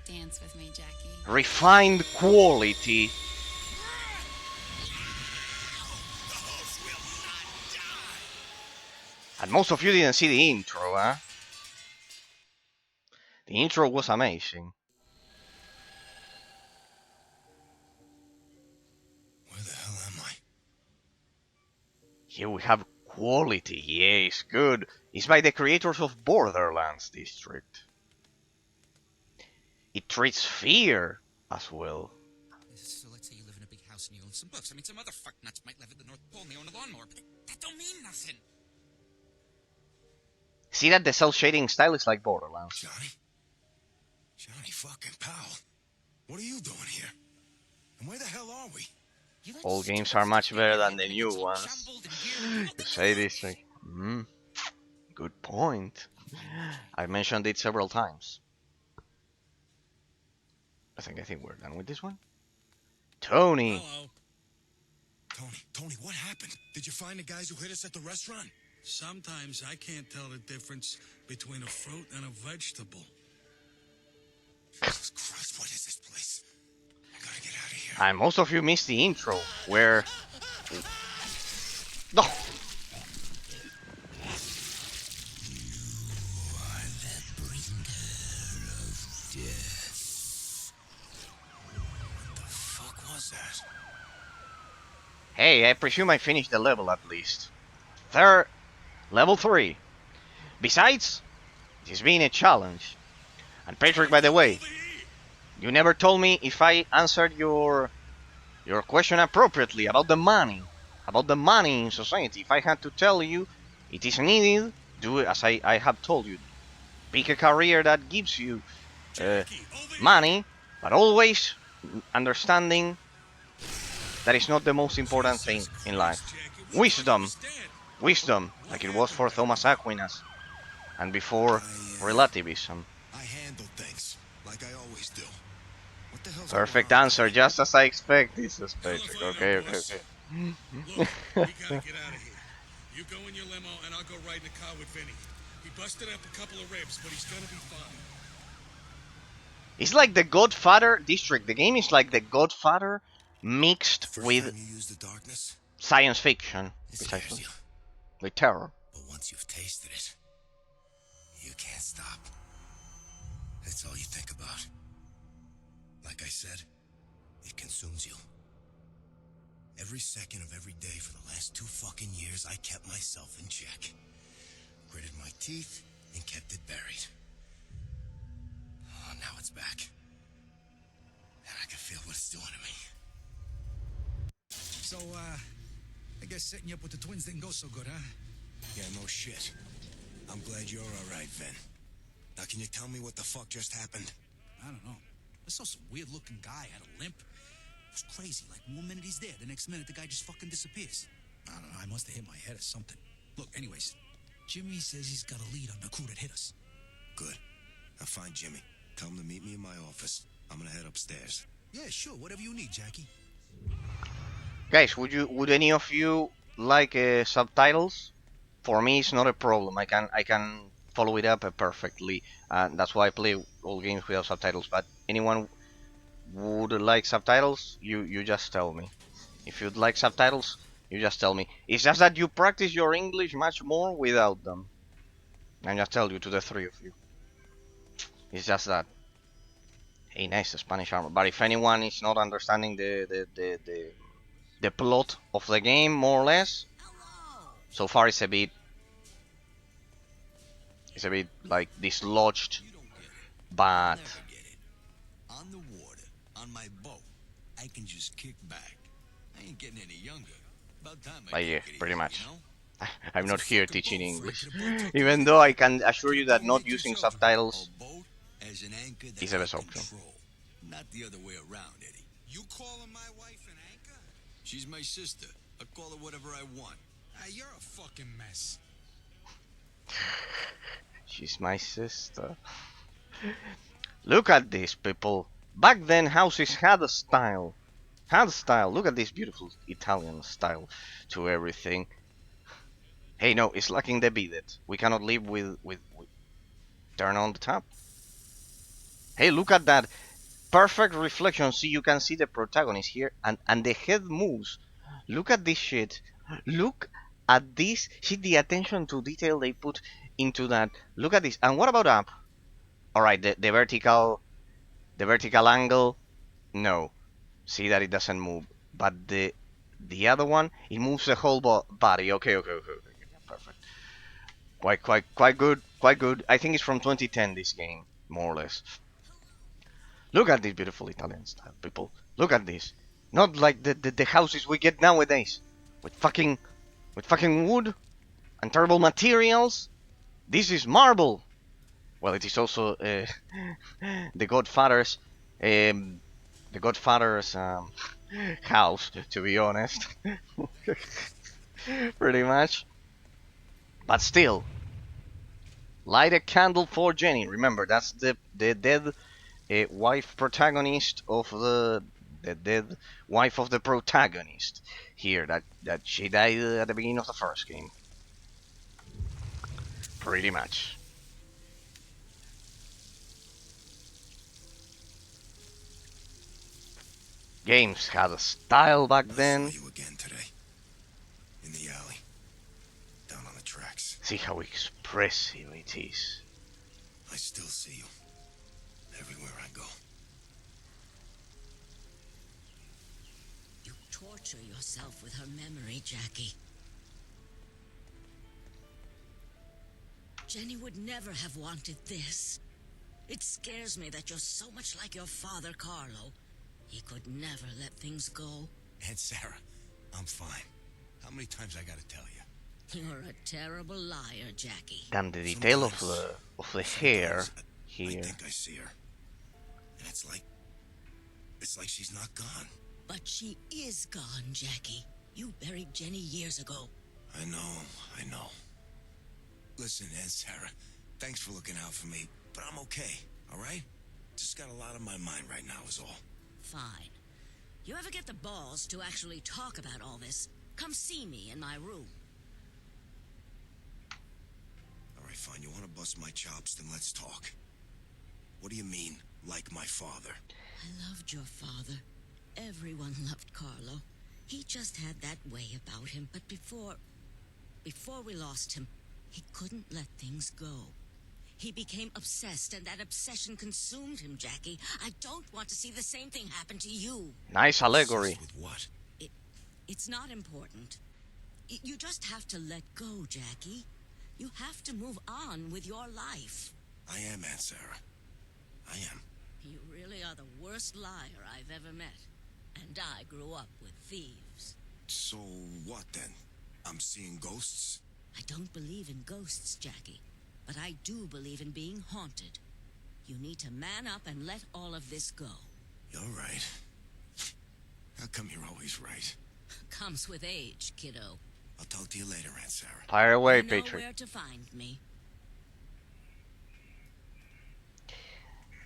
Dance with me, Jackie. refined quality. And most of you didn't see the intro, huh? The intro was amazing. Where the hell am I? Here we have quality. Yeah, it's good. It's by the creators of Borderlands District. It treats fear as well. So let's say you live in a big house and you own some books. I mean, some other fucknuts might live at the North Pole and they own a lawnmower, but that don't mean nothing. See that the cell shading style is like Borderlands. Johnny fucking pal. What are you doing here? And where the hell are we? Old games are much better than the new ones. You say this like, good point. I mentioned it several times. I think we're done with this one. Tony. Hello. Tony, what happened? Did you find the guys who hit us at the restaurant? Sometimes I can't tell the difference between a fruit and a vegetable. Jesus Christ, what is this place? I gotta get out of here. And most of you missed the intro, where... No! What the fuck was that? Hey, I presume I finished the level at least. Level 3. Besides, it has been a challenge. And Patrick, by the way, you never told me if I answered your question appropriately about the money. About the money in society. If I had to tell you, it is needed, do it as I have told you. Pick a career that gives you money, but always understanding that is not the most important thing in life. Wisdom. Wisdom, like it was for Thomas Aquinas, and before relativism. I handle things like I always do. What the hell's Perfect going on? answer, just as I expected, says Patrick. Okay. Look, we gotta get out of here. You go in your limo and I'll go ride in the car with Vinny. He busted up a couple of ribs, but he's gonna be fine. It's like the Godfather District. The game is like the Godfather mixed First with time you use the darkness, science fiction, it precisely. scares you. With terror. But once you've tasted it, you can't stop. That's all you think about. Like I said, it consumes you. Every second of every day for the last 2 fucking years, I kept myself in check. Gritted my teeth and kept it buried. Oh, now it's back. And I can feel what it's doing to me. So, I guess setting you up with the twins didn't go so good, huh? Yeah, no shit. I'm glad you're alright, Vin. Now can you tell me what the fuck just happened? I don't know. I saw some weird-looking guy had a limp. It was crazy. Like, one minute he's there, the next minute the guy just fucking disappears. I don't know. I must have hit my head or something. Look, anyways, Jimmy says he's got a lead on the crew that hit us. Good. Now find Jimmy. Tell him to meet me in my office. I'm gonna head upstairs. Yeah, sure. Whatever you need, Jackie. Guys, would any of you like subtitles? For me, it's not a problem. I can follow it up perfectly. That's why I play all games without subtitles. But anyone would like subtitles, you just tell me. If you'd like subtitles, you just tell me. It's just that you practice your English much more without them. I just tell you to the 3 of you. It's just that. Hey, nice Spanish armor. But if anyone is not understanding the plot of the game, more or less, so far it's a bit like dislodged, but Never get it. On the water, on my boat, I can just kick back. I ain't getting any younger. About time I yeah, took it pretty easy, much. you know? I'm not It's a here fucking teaching boat, English. Frank. The boat Even though I can assure you that not using subtitles A boat as an anchor that is the I best option. control. Not the other way around, Eddie. You calling my wife an anchor? She's my sister. I call her whatever I want. You're a fucking mess. She's my sister. Look at this, people. Back then, houses had a style. Had a style. Look at this beautiful Italian style to everything. Hey, no, it's lacking the bidet. We cannot live with turn on the tap. Hey, look at that. Perfect reflection. See, you can see the protagonist here, and the head moves. Look at this shit. Look at this. See the attention to detail they put into that. Look at this. And what about up? All right, the vertical angle. No, see that it doesn't move. But the other one, it moves the whole body. Okay. Yeah, perfect. Quite good. Quite good. I think it's from 2010. This game, more or less. Look at this beautiful Italian style, people. Look at this. Not like the houses we get nowadays, with fucking wood and terrible materials. This is marble. Well, it is also the Godfather's um, the Godfather's house, to be honest. Pretty much. But still, light a candle for Jenny. Remember, that's the dead wife protagonist of the dead wife of the protagonist here. That she died at the beginning of the first game. Pretty much. Games had a style back I then. saw you again today. In the alley. Down on the tracks. See how expressive it is. I still see you. Everywhere I go. You torture yourself with her memory, Jackie. Jenny would never have wanted this. It scares me that you're so much like your father, Carlo. He could never let things go. Aunt Sarah, I'm fine. How many times I gotta tell you? You're a terrible liar, Jackie. Damn, the detail of the hair Sometimes I here. think I see her. And it's like she's not gone. But she is gone, Jackie. You buried Jenny years ago. I know. Listen, Aunt Sarah, thanks for looking out for me, but I'm okay, all right? Just got a lot on my mind right now is all. Fine. You ever get the balls to actually talk about all this, come see me in my room. All right, fine, you want to bust my chops, then let's talk. What do you mean, like my father? I loved your father. Everyone loved Carlo. He just had that way about him, but before we lost him, he couldn't let things go. He became obsessed, and that obsession consumed him, Jackie. I don't want to see the same thing happen to you. Nice allegory. Obsessed with what? It's not important. You just have to let go, Jackie. You have to move on with your life. I am, Aunt Sarah. I am. You really are the worst liar I've ever met. And I grew up with thieves. So what then? I'm seeing ghosts? I don't believe in ghosts, Jackie. But I do believe in being haunted. You need to man up and let all of this go. You're right. How come you're always right? Comes with age, kiddo. I'll talk to you later, Aunt Sarah. Fire away, You know Patrick. where to find me.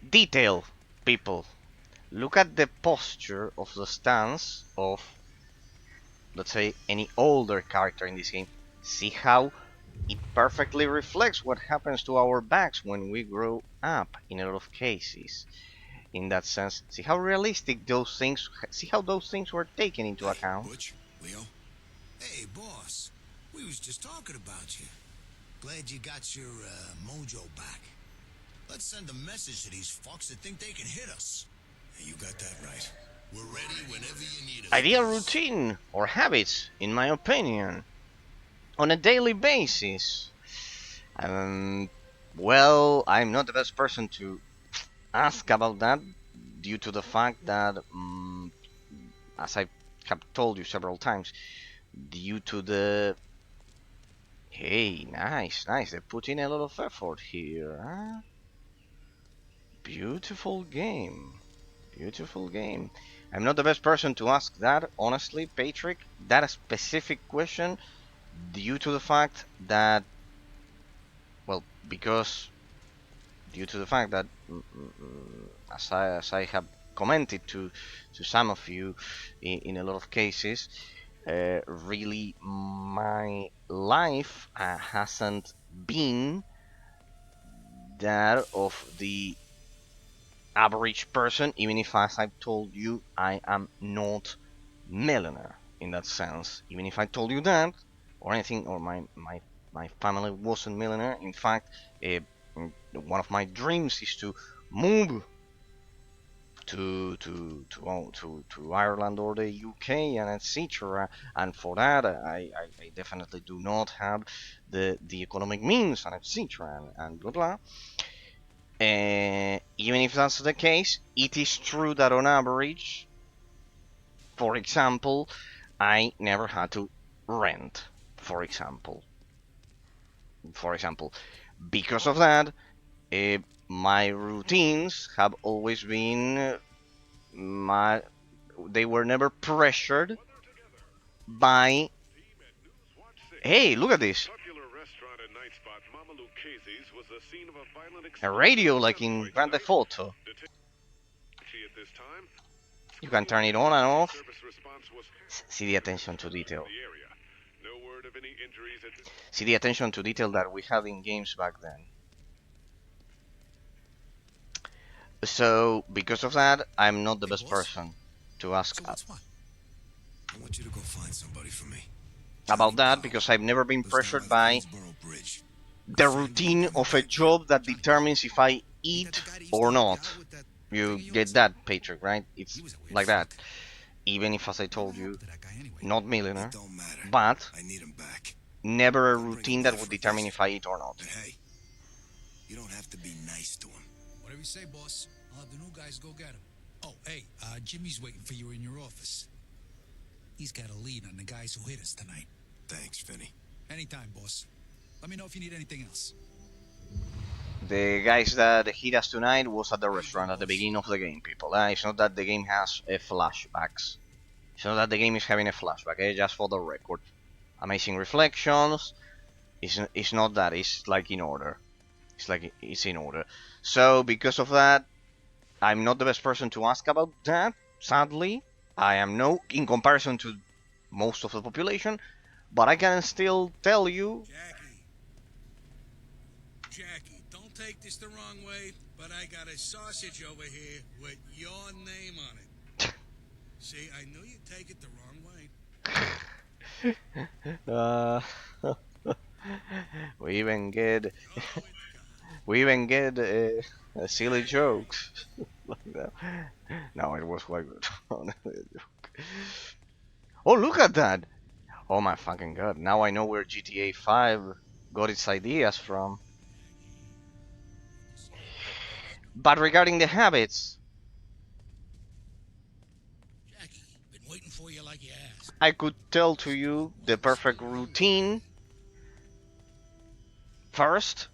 Detail, people. Look at the posture of the stance of, let's say, any older character in this game. See how it perfectly reflects what happens to our backs when we grow up in a lot of cases. In that sense, see how realistic those things, see how those things were taken into Hey, account. Butch, Leo. Hey, boss. We was just talking about you. Glad you got your mojo back. Let's send a message to these fucks that think they can hit us. Hey, you got that right. We're ready whenever you need us. Ideal routine or habits, in my opinion, on a daily basis. Well, I'm not the best person to ask about that due to the fact that, as I have told you several times, due to the... Hey, nice. They put in a lot of effort here, huh? Beautiful game. I'm not the best person to ask that, honestly, Patrick. That specific question, due to the fact that, well, because due to the fact that, as I have commented to some of you in a lot of cases, really my life hasn't been that of the average person, even if, as I've told you, I am not millionaire in that sense. Even if I told you that, or anything, or my family wasn't millionaire. In fact, one of my dreams is to move to Ireland or the UK and etc. And for that, I definitely do not have the economic means and etc. And blah blah. Even if that's the case, it is true that on average, for example, I never had to rent. For example, because of that, uh, my routines have always been my. They were never pressured by. Hey, look at this! A radio, like in Grand Theft Auto. You can turn it on and off. See the attention to detail. See the attention to detail that we had in games back then. So, because of that, I'm not the Hey, best boss. person to ask So what's what? I want you to go find somebody for me. about Johnny that Powell because I've never been lives down pressured by the by Queensboro Bridge. the Friend moved routine in of the a backyard. job that Johnny determines if I Ain't that eat the guy that used to or help you not. out with that You thing of get yours? that, Patrick, right? He It's was a weird like that. fuck. Even if, as I told Whatever you, happened to that guy anyway? not It millionaire, don't matter. but I need him back. never a Gonna bring him routine by that would for a determine visit. if I eat or not. But hey, you don't have to be nice to him. Whatever you say, boss. I'll have the new guys go get him. Oh, hey, Jimmy's waiting for you in your office. He's got a lead on the guys who hit us tonight. Thanks, Vinny. Anytime, boss. Let me know if you need anything else. The guys that hit us tonight was at the restaurant at the boss. beginning of the game, people. It's not that the game has flashbacks. It's not that the game is having a flashback, just for the record. Amazing reflections. It's not that. It's like in order. It's like it's in order. So because of that, I'm not the best person to ask about that. Sadly, I am no in comparison to most of the population, but I can still tell you. Jackie, don't take this the wrong way, but I got a sausage over here with your name on it. See, I knew you'd take it the wrong way. We even get Oh, it's silly jokes like that. No, it was quite good. Oh, look at that! Oh my fucking god! Now I know where GTA 5 got its ideas from. But regarding the habits, Jackie, been waiting for you like you asked. I could tell to you the perfect routine. First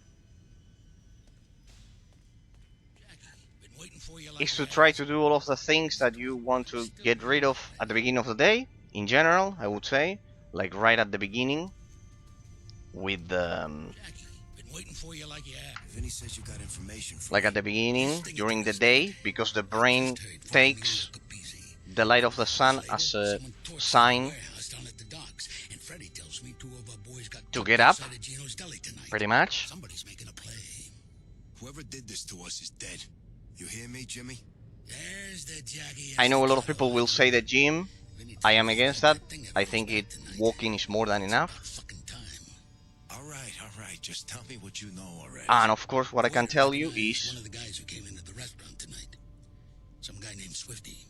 is to try to do all of the things that you want to get rid of at the beginning of the day. In general, I would say, like right at the beginning, with Vinny says you got information for like me. at the beginning during the day, because the brain takes the light of the sun as a sign to get up, pretty much. Somebody's making a play. Whoever did this to us is dead. You hear me, Jimmy? There's the Jackie. I know a lot of people will say that gym. I am against that. I think walking is more than enough. All right. Just tell me what you know already. And of course, what I can tell you is one of the guys who came into the restaurant tonight. Some guy named Swifty.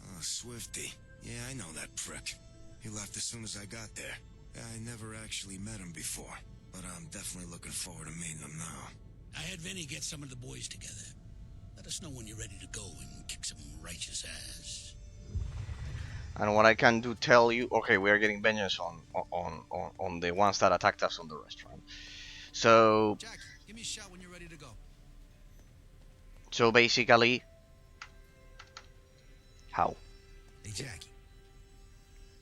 Oh, Swifty. Yeah, I know that prick. He left as soon as I got there. I never actually met him before, but I'm definitely looking forward to meeting him now. I had Vinny get some of the boys together. Let us know when you're ready to go and kick some righteous ass. and what I can do tell you. Okay, we are getting vengeance on the ones that attacked us on the restaurant. So Jackie, give me a shout when you're ready to go. so basically, how? Hey, Jackie.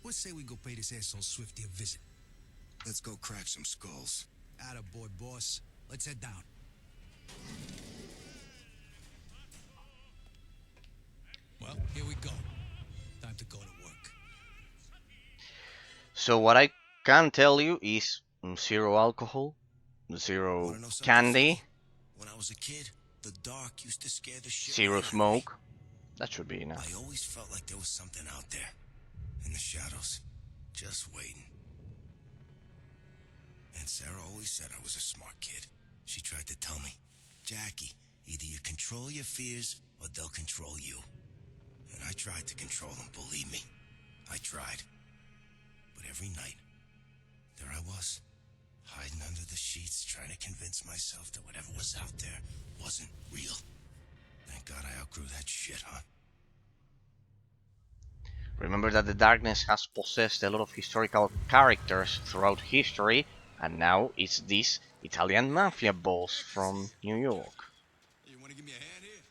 Let's say we go pay this asshole Swifty a visit. Let's go crack some skulls. Attaboy, boss. Let's head down. Well, here we go. Time to go to work. So what I can tell you is zero alcohol, zero Wanna know something candy, funny? When I was a kid, the dark used to scare the shit zero right out of me. smoke. That should be enough. I always felt like there was something out there, in the shadows, just waiting. And Sarah always said I was a smart kid. She tried to tell me, Jackie, either you control your fears or they'll control you. And I tried to control them, believe me. I tried. But every night, there I was, hiding under the sheets, trying to convince myself that whatever was out there wasn't real. Thank God I outgrew that shit, huh? Remember that the darkness has possessed a lot of historical characters throughout history, and now it's this Italian mafia boss from New York. You want to give me a hand here?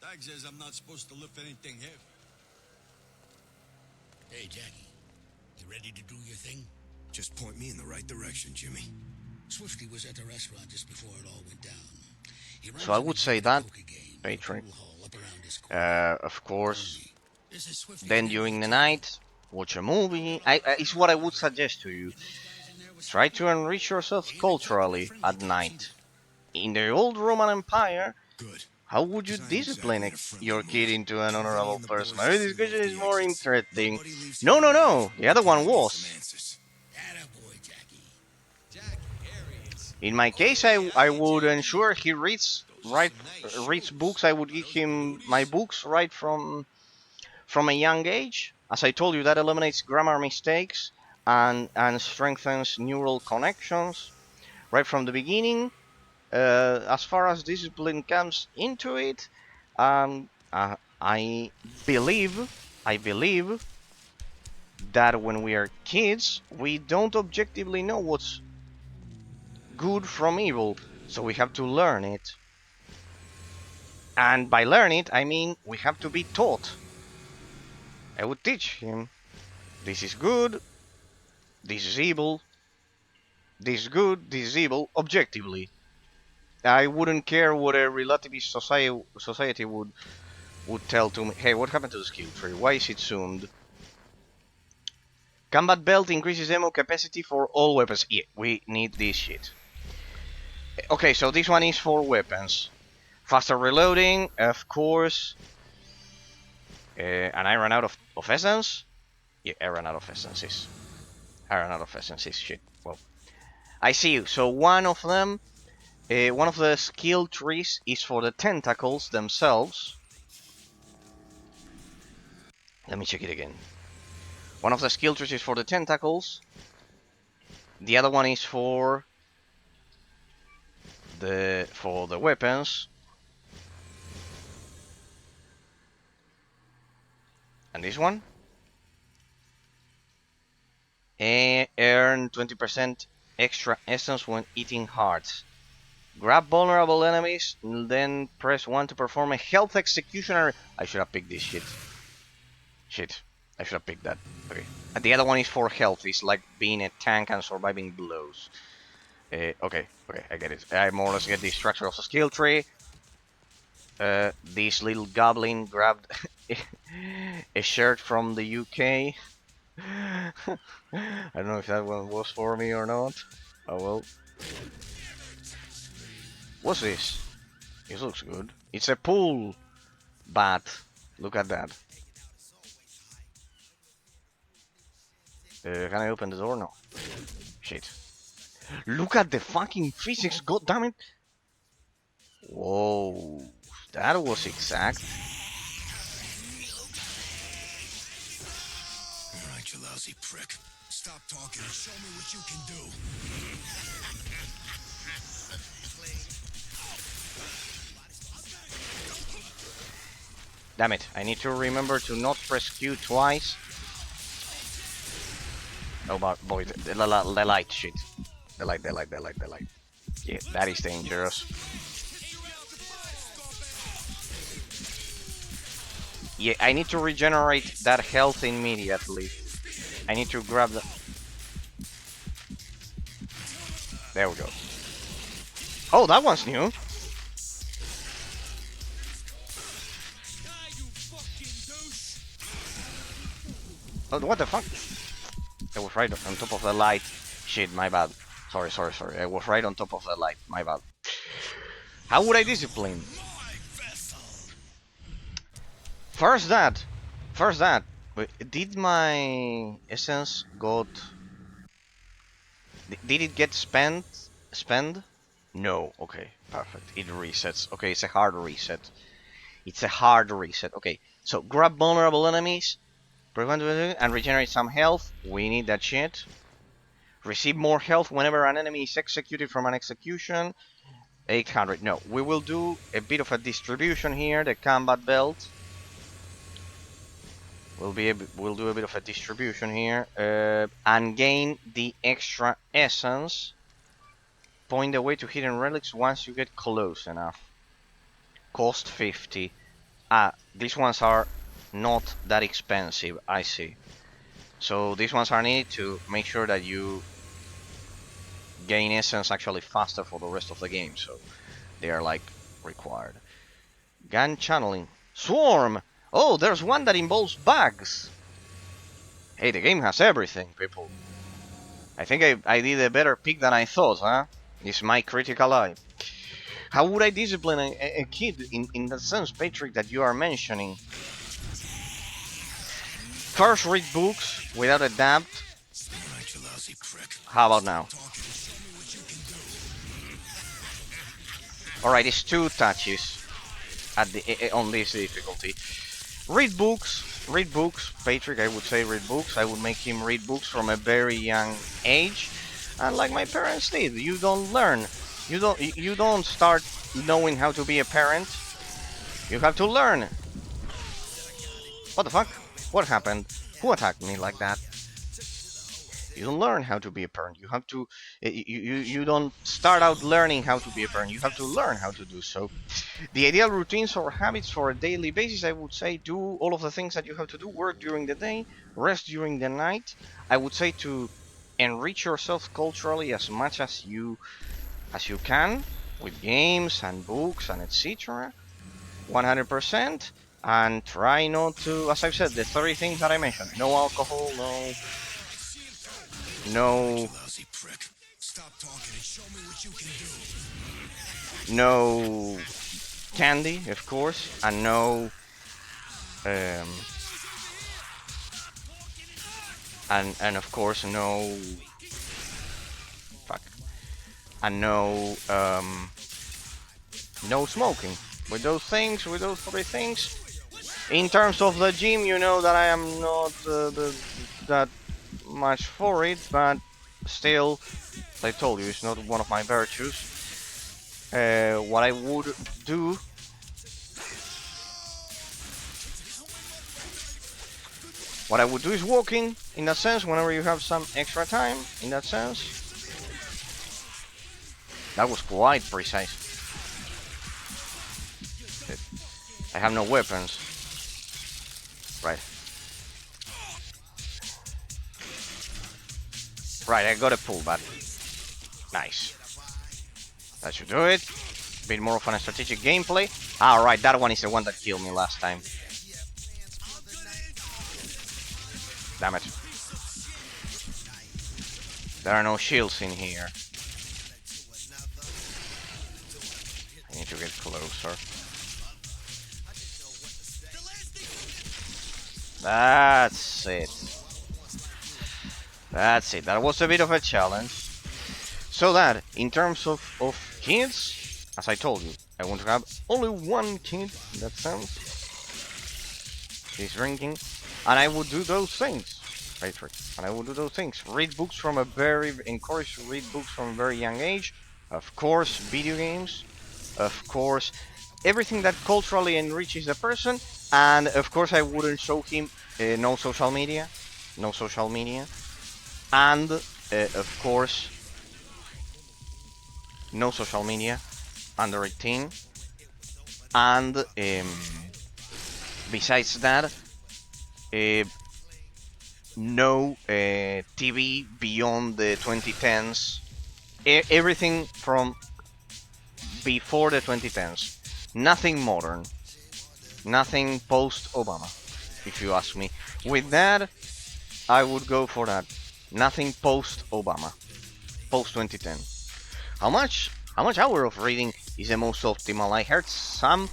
Dag says I'm not supposed to lift anything heavy. Hey, Jackie. You ready to do your thing? Just point me in the right direction, Jimmy. Swifty was at the restaurant just before it all went down. He So I would say that, Patrick, Patrick, of course, then then during the night, watch a movie. It's what I would suggest to you. Try to enrich yourself culturally at night. In the old Roman Empire, Good. how would you discipline your kid into an honorable person? Maybe this question is more interesting. No. The other one was. Attaboy, Jackie. In my case, I would ensure he reads books. I would give him my books right from a young age. As I told you, that eliminates grammar mistakes and strengthens neural connections right from the beginning. As far as discipline comes into it, I believe that when we are kids, we don't objectively know what's good from evil, so we have to learn it. And by learn it, I mean we have to be taught. I would teach him, this is good, this is evil, this is good, this is evil, objectively. I wouldn't care what a relativist society would tell to me. Hey, what happened to the skill tree? Why is it zoomed? Combat belt increases ammo capacity for all weapons. Yeah, we need this shit. Okay, so this one is for weapons. Faster reloading, of course. And I ran out of essence? Yeah, I ran out of essences. Shit. Well, I see you. So one of them, one of the skill trees is for the tentacles themselves. Let me check it again. One of the skill trees is for the tentacles. The other one is for the weapons. And this one? Earn 20% extra essence when eating hearts. Grab vulnerable enemies, then press 1 to perform a health executioner. I should have picked this shit. I should have picked that. Okay. And the other one is for health. It's like being a tank and surviving blows. Okay, I get it. I more or less get the structure of the skill tree. This little goblin grabbed a shirt from the UK. I don't know if that one was for me or not. Oh well. What's this? This looks good. It's a pool bat. Look at that. Can I open the door? No. Shit. Look at the fucking physics, god damn it! Whoa. That was exact. Alright, you lousy prick. Stop talking and show me what you can do. Damn it, I need to remember to not press Q twice. Oh boy, the light shit. The light. Yeah, that is dangerous. Yeah, I need to regenerate that health immediately. I need to grab the... There we go. Oh, that one's new. Oh, what the fuck? I was right on top of the light. Shit, my bad. Sorry. I was right on top of the light. My bad. How would I discipline? First that. Wait, did my essence got... Did it get spent? Spend? No. Okay, perfect. It resets. Okay, it's a hard reset. Okay, so grab vulnerable enemies, prevent and regenerate some health. We need that shit. Receive more health whenever an enemy is executed from an execution. 800. No, we will do a bit of a distribution here. The combat belt. We'll do a bit of a distribution here and gain the extra essence. Point the way to hidden relics once you get close enough. Cost 50. These ones are not that expensive. I see. So these ones are needed to make sure that you gain essence actually faster for the rest of the game. So they are like required. Gun channeling. Swarm! Oh, there's one that involves bugs. Hey, the game has everything, people. I think I did a better pick than I thought, huh? It's my critical eye. How would I discipline a kid in the sense, Patrick, that you are mentioning? First, read books without a doubt. How about now? Alright, it's 2 touches at the on this difficulty. Read books, Patrick. I would say read books. I would make him read books from a very young age, and like my parents did. You don't learn. You don't start knowing how to be a parent. You have to learn. What the fuck? What happened? Who attacked me like that? You don't learn how to be a parent. You have to. You don't start out learning how to be a parent. You have to learn how to do so. The ideal routines or habits for a daily basis, I would say, do all of the things that you have to do. Work during the day, rest during the night. I would say to enrich yourself culturally as much as you can with games and books and etc. 100%. And try not to, as I've said, the 30 things that I mentioned. No alcohol, no candy, of course, and no and of course no no smoking. With those 3 things. In terms of the gym, you know that I am not that much for it, but still, as I told you, it's not one of my virtues. What I would do is walking, in that sense, whenever you have some extra time, in that sense. That was quite precise. I have no weapons. Right. Right, I got a pull, but nice. That should do it. Bit more of a strategic gameplay. Alright, that one is the one that killed me last time. Damn it. There are no shields in here. I need to get closer. That's it. That was a bit of a challenge. So that, in terms of kids, as I told you, I want to have only one kid in that sense. He's drinking. And I would do those things. Patrick. And I would do those things. Read books from a very... Encourage to read books from a very young age. Of course, video games. Of course, everything that culturally enriches a person. And of course I wouldn't show him no social media. And of course, no social media under 18. And besides that, no TV beyond the 2010s everything from before the 2010s. Nothing modern. Nothing post-Obama, if you ask me. With that, I would go for that. Nothing post-Obama. Post-2010. How much? How much hour of reading is the most optimal? I heard some.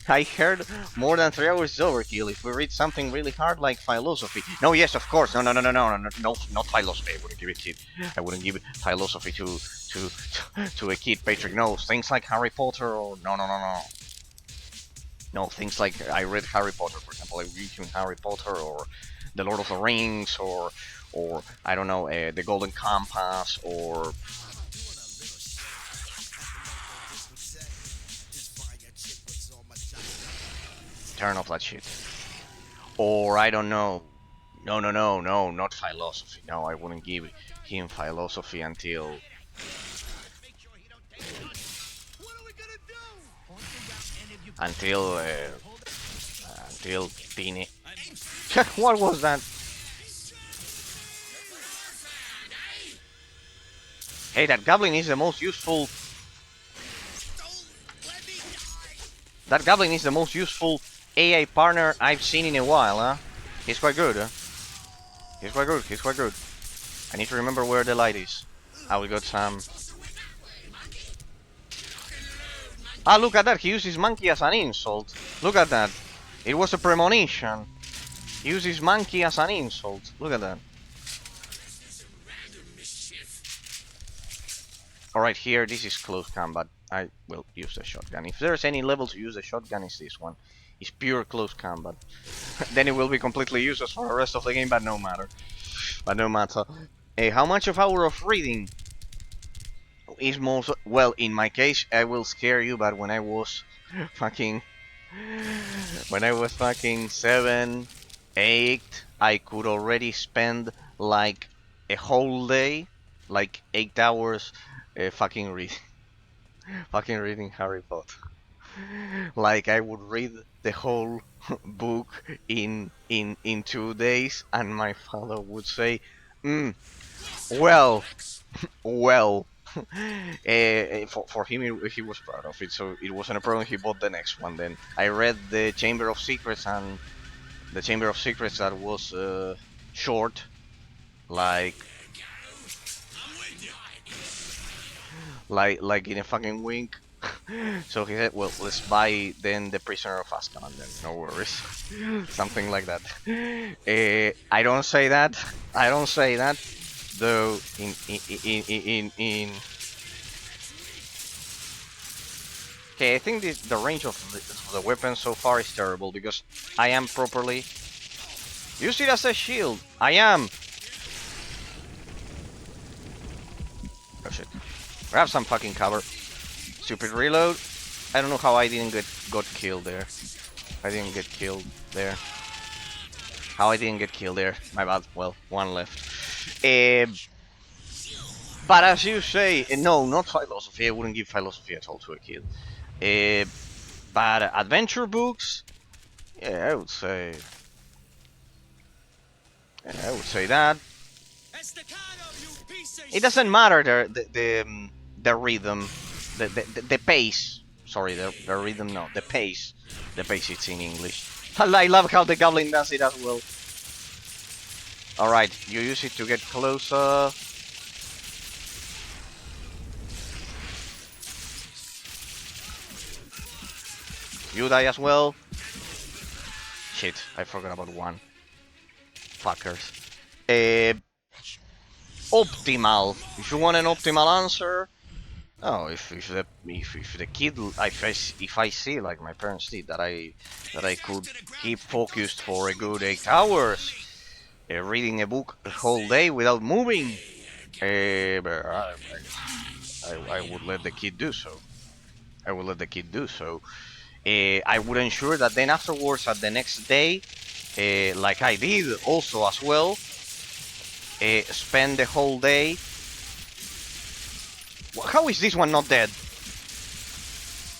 I heard more than 3 hours is overkill. If we read something really hard like philosophy. No, yes, of course. No, not philosophy. I wouldn't give it kid. I wouldn't give philosophy to a kid. Patrick knows things like Harry Potter or no. No, things like I read Harry Potter, for example. I read Harry Potter or The Lord of the Rings or I don't know, The Golden Compass or. Turn off that shit. Or I don't know. No, not philosophy. No, I wouldn't give him philosophy until. Until Tini. What was that? Hey, that goblin is the most useful. That goblin is the most useful AI partner I've seen in a while, huh? He's quite good, huh? He's quite good. I need to remember where the light is. We got some. Ah, look at that. He uses monkey as an insult. Look at that. It was a premonition. He uses monkey as an insult. Look at that. Alright, here, this is close combat. I will use the shotgun. If there's any level to use the shotgun, it's this one. It's pure close combat. Then it will be completely useless for the rest of the game, but no matter. How much of hour of reading is most... Well, in my case, I will scare you, but when I was fucking... When I was fucking 7, 8, I could already spend like a whole day, like 8 hours, fucking reading Harry Potter. Like I would read the whole book in 2 days, and my father would say, well, well. For him, he was proud of it, so it wasn't a problem. He bought the next one. Then I read the Chamber of Secrets, and the Chamber of Secrets that was short, like in a fucking wink. So he said, well, let's buy then the Prisoner of Azkaban then, no worries. Something like that. I don't say that, though in okay, I think the range of the weapon so far is terrible, because I am properly... Use it as a shield! I am! Oh shit. Grab some fucking cover. Stupid reload. I don't know how I didn't got killed there. How I didn't get killed there. My bad. Well, one left. But as you say, no, not philosophy. I wouldn't give philosophy at all to a kid. But adventure books, yeah, I would say that. It doesn't matter the rhythm, the pace. Sorry, the rhythm, no, the pace. The pace, it's in English. I love how the goblin does it as well. Alright, you use it to get closer. You die as well. Shit, I forgot about one. Fuckers. Optimal. If you want an optimal answer, oh, if the kid, if I see like my parents did, that I could keep focused for a good 8 hours, reading a book a whole day without moving, I would let the kid do so. I would ensure that then afterwards, at the next day, like I did also as well, spend the whole day. How is this one not dead?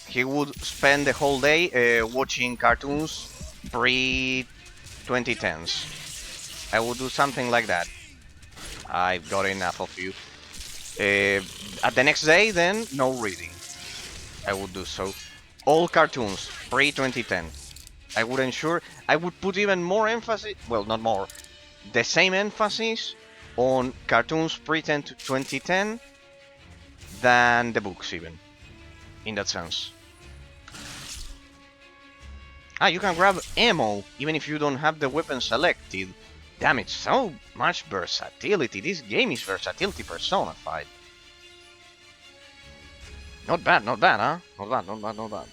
He would spend the whole day watching cartoons pre-2010s. I would do something like that. I've got enough of you. At the next day, then no reading. I would do so. All cartoons pre 2010. I would ensure. I would put even more emphasis. Well, not more. The same emphasis on cartoons pre 2010 than the books, even in that sense. Ah, you can grab ammo even if you don't have the weapon selected. Damn it, so much versatility. This game is versatility personified. Not bad, not bad, huh? Not bad, not bad, not bad.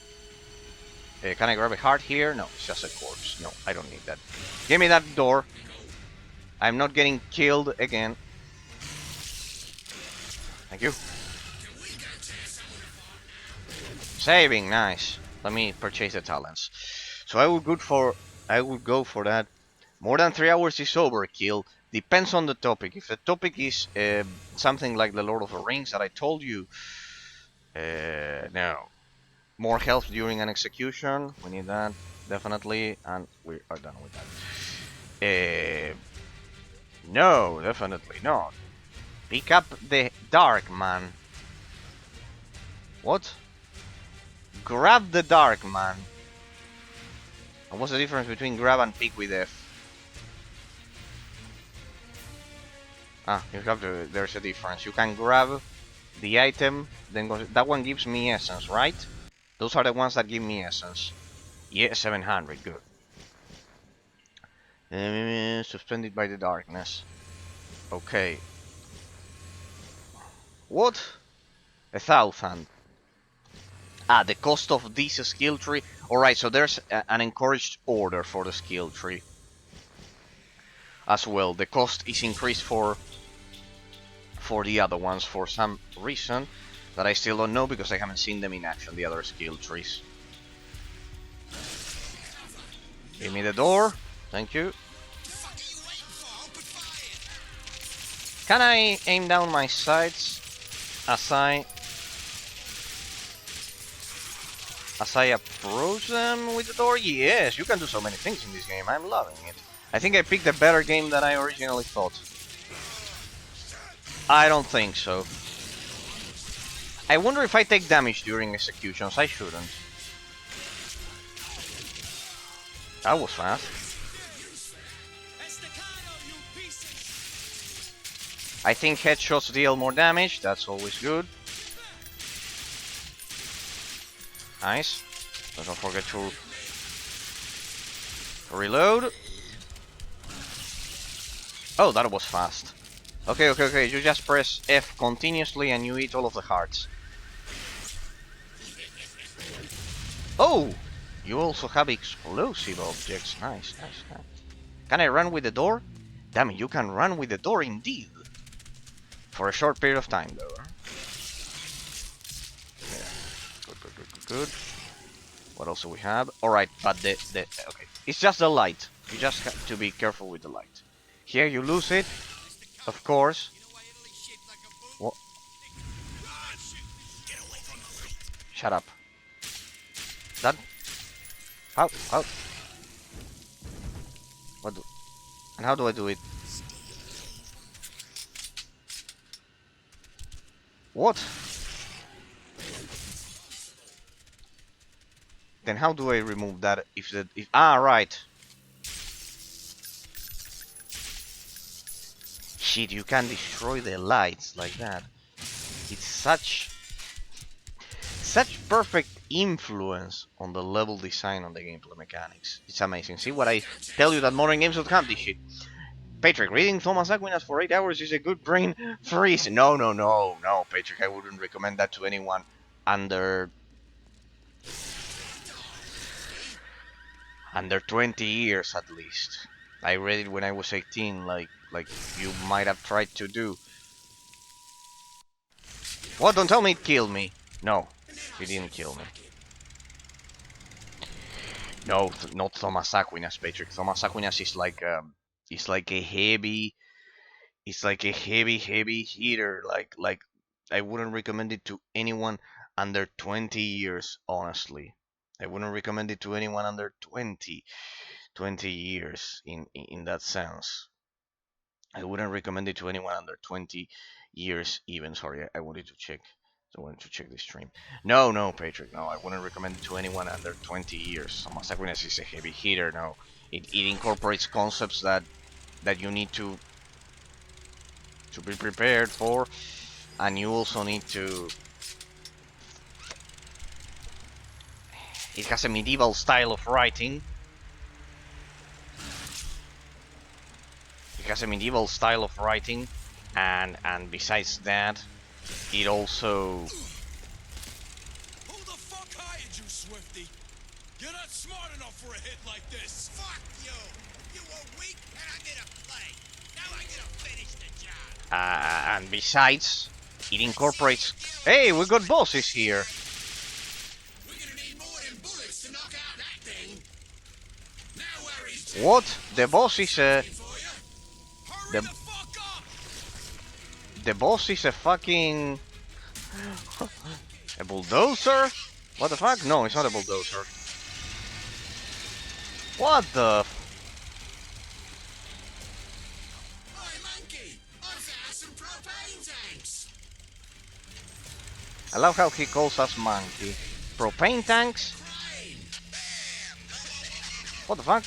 Can I grab a heart here? No, it's just a corpse. No, I don't need that. Give me that door. I'm not getting killed again. Thank you. Saving, nice. Let me purchase the talents. So I would go for that. More than 3 hours is overkill. Depends on the topic. If the topic is something like the Lord of the Rings that I told you, no. More health during an execution. We need that definitely, and we are done with that. No, definitely not. Pick up the Dark Man. What? Grab the Dark Man. And what's the difference between grab and pick with F? Ah, you have to. There's a difference. You can grab the item, then go. That one gives me essence, right? Those are the ones that give me essence. Yeah, 700. Good. Suspended by the darkness. Okay. What? 1,000. Ah, the cost of this skill tree. Alright, so there's an encouraged order for the skill tree. As well, the cost is increased for the other ones for some reason that I still don't know because I haven't seen them in action, the other skill trees. Give me the door. Thank you. Can I aim down my sights as I approach them with the door? Yes, you can do so many things in this game. I'm loving it. I think I picked a better game than I originally thought. I don't think so. I wonder if I take damage during executions. I shouldn't. That was fast. I think headshots deal more damage. That's always good. Nice. But don't forget to reload. Oh, that was fast. Okay, okay, okay. You just press F continuously and you eat all of the hearts. Oh! You also have explosive objects. Nice, nice, nice. Can I run with the door? Damn it, you can run with the door indeed. For a short period of time, though. Yeah. Good, good, good, good, good. What else do we have? Alright, but the... Okay. It's just the light. You just have to be careful with the light. Here you lose it. Of course. What? Shut up. That... How? What do... And how do I do it? What? Then how do I remove that if the... Ah, right. Shit, you can destroy the lights like that. It's such perfect influence on the level design on the gameplay mechanics. It's amazing. See what I tell you that modern games don't have this shit. Patrick, reading Thomas Aquinas for 8 hours is a good brain freeze. No, Patrick, I wouldn't recommend that to anyone under 20 years at least. I read it when I was 18, like you might have tried to do. What? Don't tell me it killed me. No, it didn't kill me. No, not Thomas Aquinas, Patrick. Thomas Aquinas is like a heavy, heavy hitter. Like I wouldn't recommend it to anyone under 20 years, honestly. I wouldn't recommend it to anyone under 20 years in that sense. I wouldn't recommend it to anyone under 20 years even. Sorry, I wanted to check. So I wanted to check the stream. No, no, Patrick, no. I wouldn't recommend it to anyone under 20 years. Masakunas is a heavy hitter. No, it incorporates concepts that you need to be prepared for, and you also need to. It has a medieval style of writing. It has a medieval style of writing, and besides that, it also. Who the fuck hired you, Swifty? You're not smart enough for a hit like this. Fuck you! You were weak and I'm gonna play. Now I'm gonna finish the job. And besides, it incorporates. Hey, we got bosses here. We're gonna need more than bullets to knock out that thing. Now where is What? The boss is a. for you? Hurry The- the fuck up! The boss is a fucking. A bulldozer? What the fuck? No, it's not a bulldozer. What the? Oi, monkey! I found some propane tanks. I love how he calls us monkey. Propane tanks? What the fuck?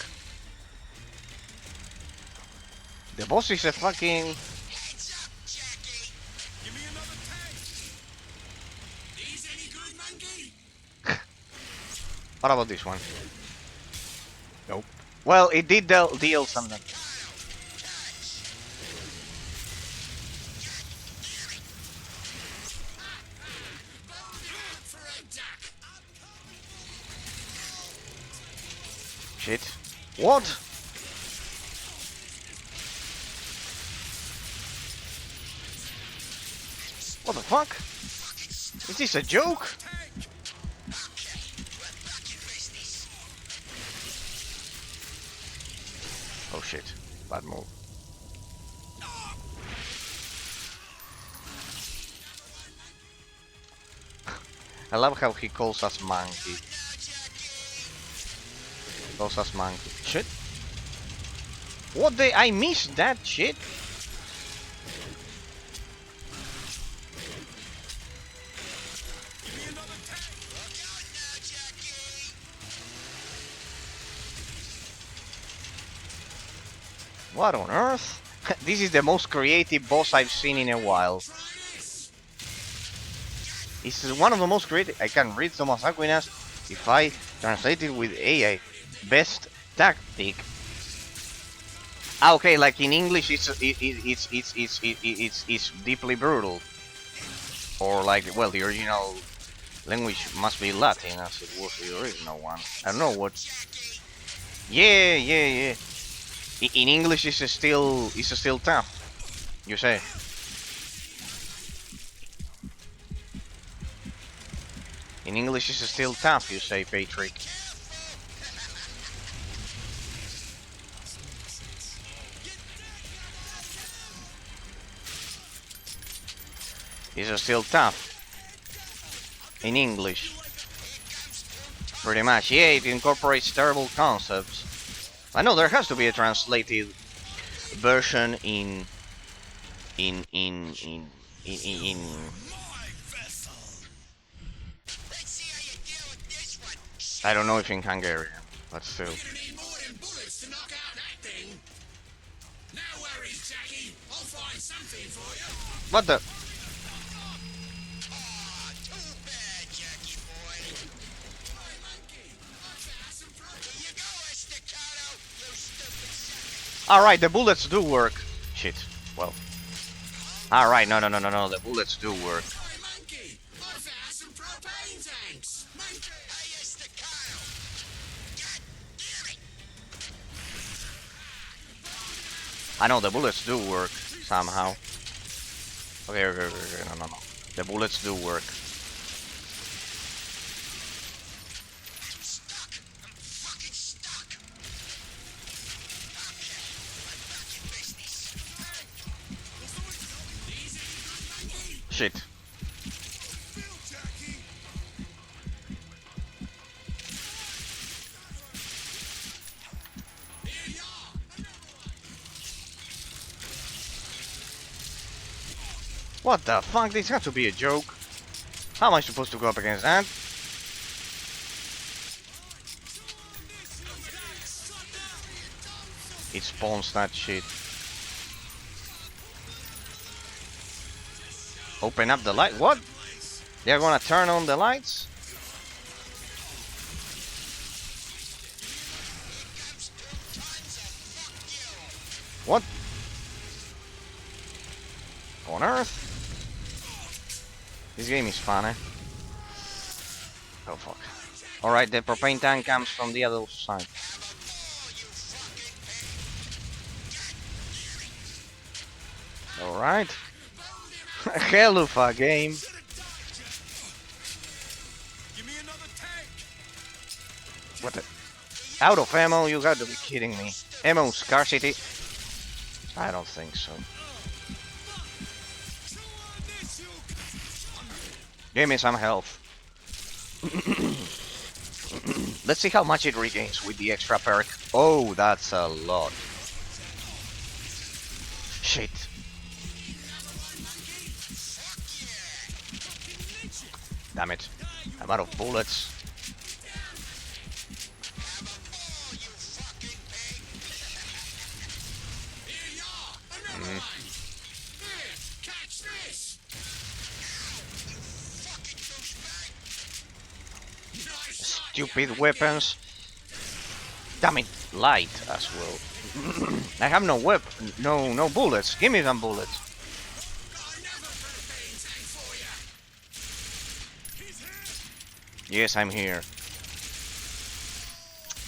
The boss is a fucking. Heads up, Jackie. Give me another tank! These any good, monkey? What about this one? Nope. Well, it did deal something. For a duck. Shit. What? What the fuck? Is this a joke? Oh shit. Bad move. I love how he calls us monkey. Calls us monkey. Shit. What the? I missed that shit. Give me another tank! Look out now, Jackie. What on earth? This is the most creative boss I've seen in a while. This is one of the most creative. I can read Thomas Aquinas if I translate it with AI. Best tactic. Ah, okay, like in English, it's deeply brutal. Or like, well, the original language must be Latin, as it was the original one. I don't know what. Yeah, yeah, yeah. In English, it's still tough. You say. In English, it's still tough. You say, Patrick. It's still tough. In English. Pretty much. Yeah, it incorporates terrible concepts. I know there has to be a translated version in My vessel! Let's see how you deal with this one. I don't know if in Hungarian, but still. We're gonna need more than bullets to knock out that thing. No worries, Jackie. I'll find something for you. What the? Aw, too bad, Jackie boy. Hey, monkey. I found some propane. Here you go, Estacado, you stupid sucker. Alright, the bullets do work. Shit. Well. Alright, no. The bullets do work. Hey, monkey. I found some propane tanks. Monkey. Hey, Estacado. God damn it. I know the bullets do work somehow. Okay, no. The bullets do work. I'm stuck. I'm fucking stuck. Okay, I'm back in business. These any good, monkey? Shit. Feel, Jackie! Here you are. Another one. What the fuck? This has to be a joke. How am I supposed to go up against that? It spawns that shit. Open up the light. What? They're gonna turn on the lights? What on earth? This game is fun, eh? Oh fuck. Alright, the propane tank comes from the other side. Alright. Hell of a game. Give me another tank. What the? Out of ammo? You gotta be kidding me. Ammo scarcity? I don't think so. Give me some health. Let's see how much it regains with the extra perk. Oh, that's a lot. Shit. Damn it. I'm out of bullets. Stupid weapons. Damn it, light as well. I have no weapon, no bullets. Give me some bullets. Yes, I'm here.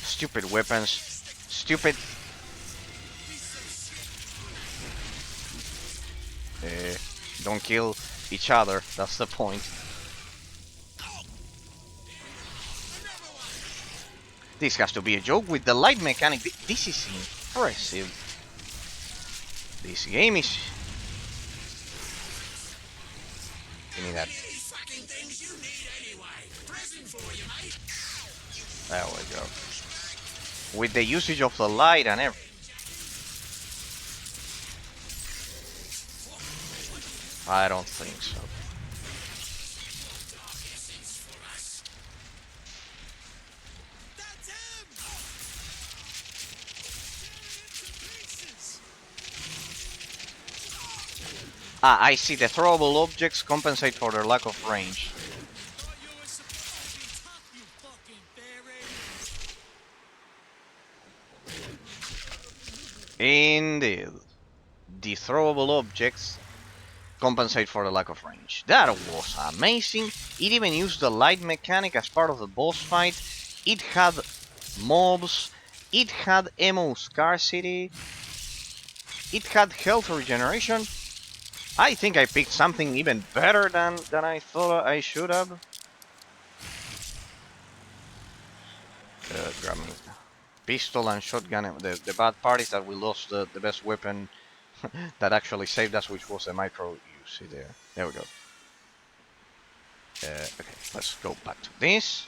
Stupid weapons. Stupid. Don't kill each other. That's the point. This has to be a joke with the light mechanic. This is impressive. This game is... Give me that. There we go. With the usage of the light and everything. I don't think so. Ah, I see. The throwable objects compensate for their lack of range. Indeed. The throwable objects compensate for the lack of range. That was amazing. It even used the light mechanic as part of the boss fight. It had mobs. It had ammo scarcity. It had health regeneration. I think I picked something even better than I thought I should have. Grab me. Pistol and shotgun. The bad part is that we lost the best weapon that actually saved us, which was a micro. You see there. There we go. Okay, let's go back to this.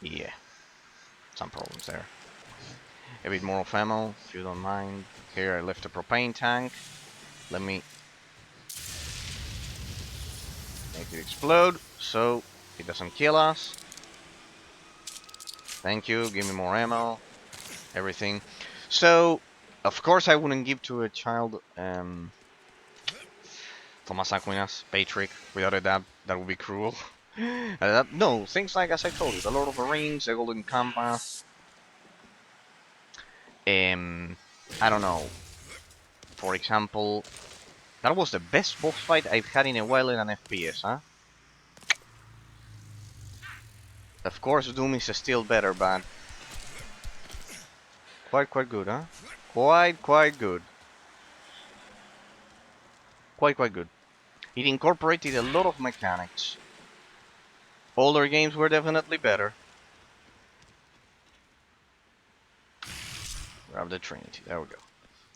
Yeah, some problems there. A bit more of ammo, if you don't mind. Here I left a propane tank. Let me make it explode so it doesn't kill us. Thank you, give me more ammo. Everything. So, of course I wouldn't give to a child Thomas Aquinas, Patrick, without a doubt. That would be cruel. No, things like, as I told you, The Lord of the Rings, The Golden Compass. I don't know. For example, that was the best boss fight I've had in a while in an FPS, huh? Of course, Doom is still better, but quite good, huh? Quite good. Quite good. It incorporated a lot of mechanics. Older games were definitely better. Grab the Trinity. There we go.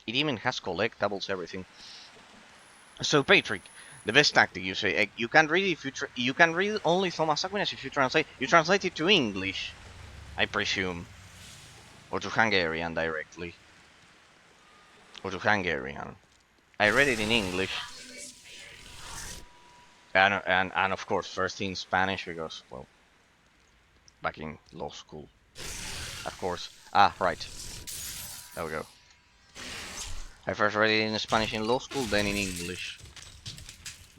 It even has collectibles, everything. So, Patrick, the best tactic, you say. You can read if you can read only Thomas Aquinas if you translate. You translate it to English, I presume, or to Hungarian directly. or to Hungarian. I read it in English, and of course first in Spanish because, well, back in law school, of course. Ah, right. There we go. I first read it in Spanish in law school, then in English.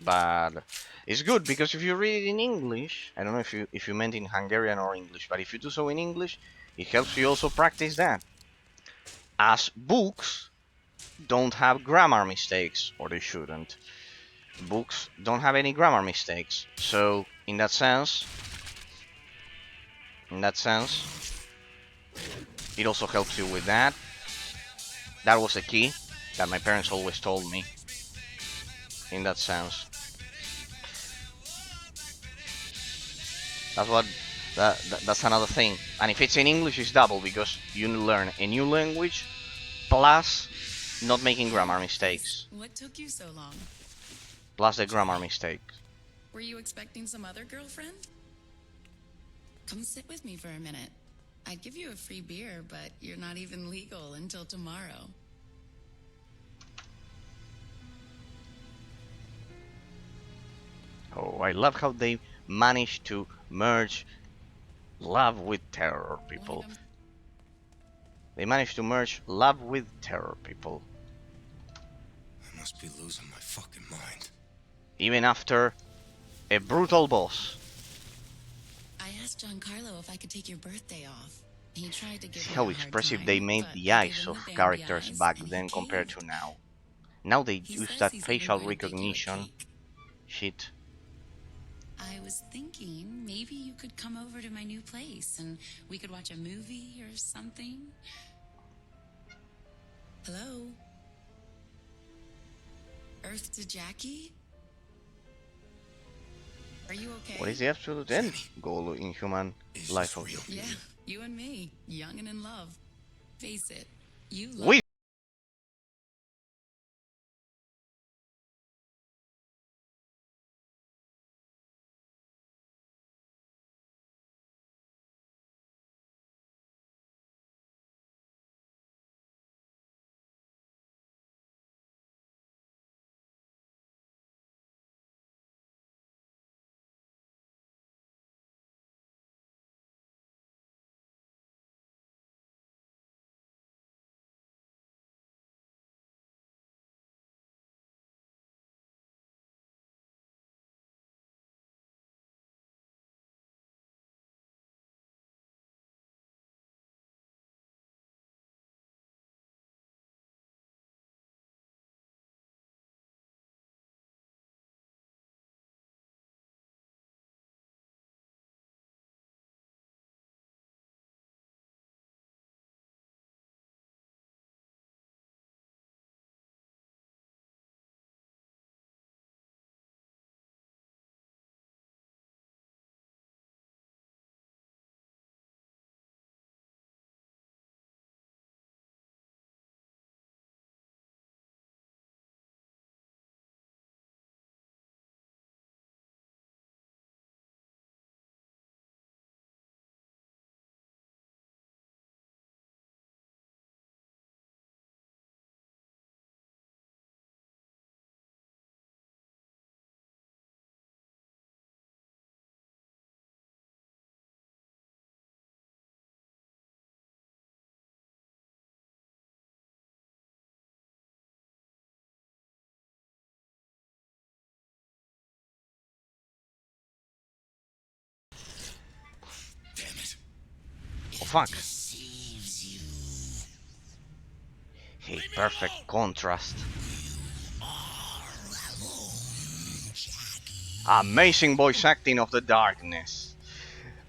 But it's good because if you read it in English, I don't know if you meant in Hungarian or English, but if you do so in English, it helps you also practice that. As books don't have grammar mistakes, or they shouldn't. Books don't have any grammar mistakes. So in that sense, it also helps you with that. That was the key that my parents always told me. In that sense, that's what that's another thing. And if it's in English, it's double because you learn a new language plus not making grammar mistakes. What took you so long? Plus the grammar mistake. Were you expecting some other girlfriend? Come sit with me for a minute. I'd give you a free beer, but you're not even legal until tomorrow. Oh, I love how they managed to merge love with terror, people. They managed to merge love with terror, people. I must be losing my fucking mind. Even after a brutal boss. I asked Giancarlo if I could take your birthday off. He tried to give See me how a hard expressive time, they made but the I gave eyes him of the bambi characters eyes, back and he then compared caved. to now. Now they He use says that he's even facial going to bake you a recognition cake. shit. I was thinking maybe you could come over to my new place and we could watch a movie or something. Hello? Earth to Jackie? Are you okay? What is the absolute end goal in human Is life this of real? Yeah, you and me, young and in love. Face it, you love we Damn it. oh fuck. Deceives you. A perfect contrast. Amazing voice acting of the darkness.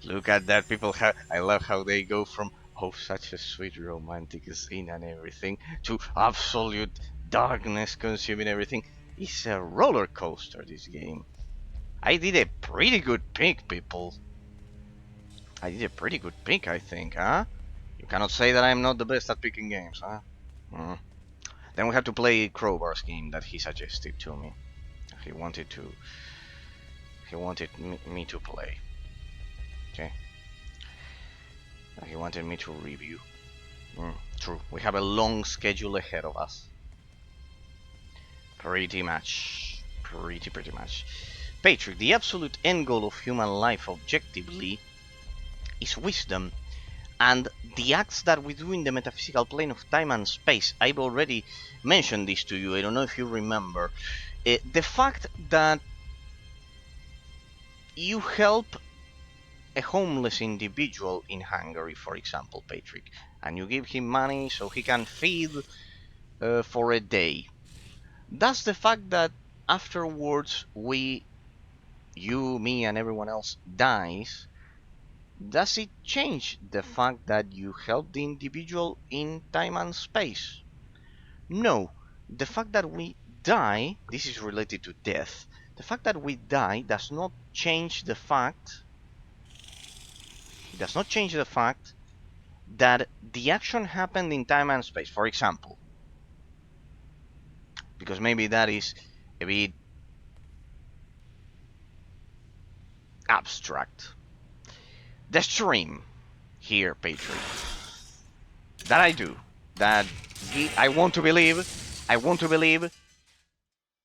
Look at that, people. I love how they go from oh such a sweet romantic scene and everything to absolute darkness consuming everything. It's a roller coaster, this game. I did a pretty good pick, people. I did a pretty good pick, I think, huh? You cannot say that I'm not the best at picking games, huh? Mm. Then we have to play Crowbar's game that he suggested to me. He wanted to. He wanted me to play. Okay. He wanted me to review. True. We have a long schedule ahead of us. Pretty much. Pretty much. Patrick, the absolute end goal of human life objectively is wisdom, and the acts that we do in the metaphysical plane of time and space. I've already mentioned this to you, I don't know if you remember. The fact that you help a homeless individual in Hungary, for example, Patrick, and you give him money so he can feed for a day. That's the fact that afterwards you, me, and everyone else dies. Does it change the fact that you help the individual in time and space? No. The fact that we die, this is related to death. The fact that we die does not change the fact that the action happened in time and space. For example, because maybe that is a bit abstract. The stream here, Patrick, that I do, that I want to believe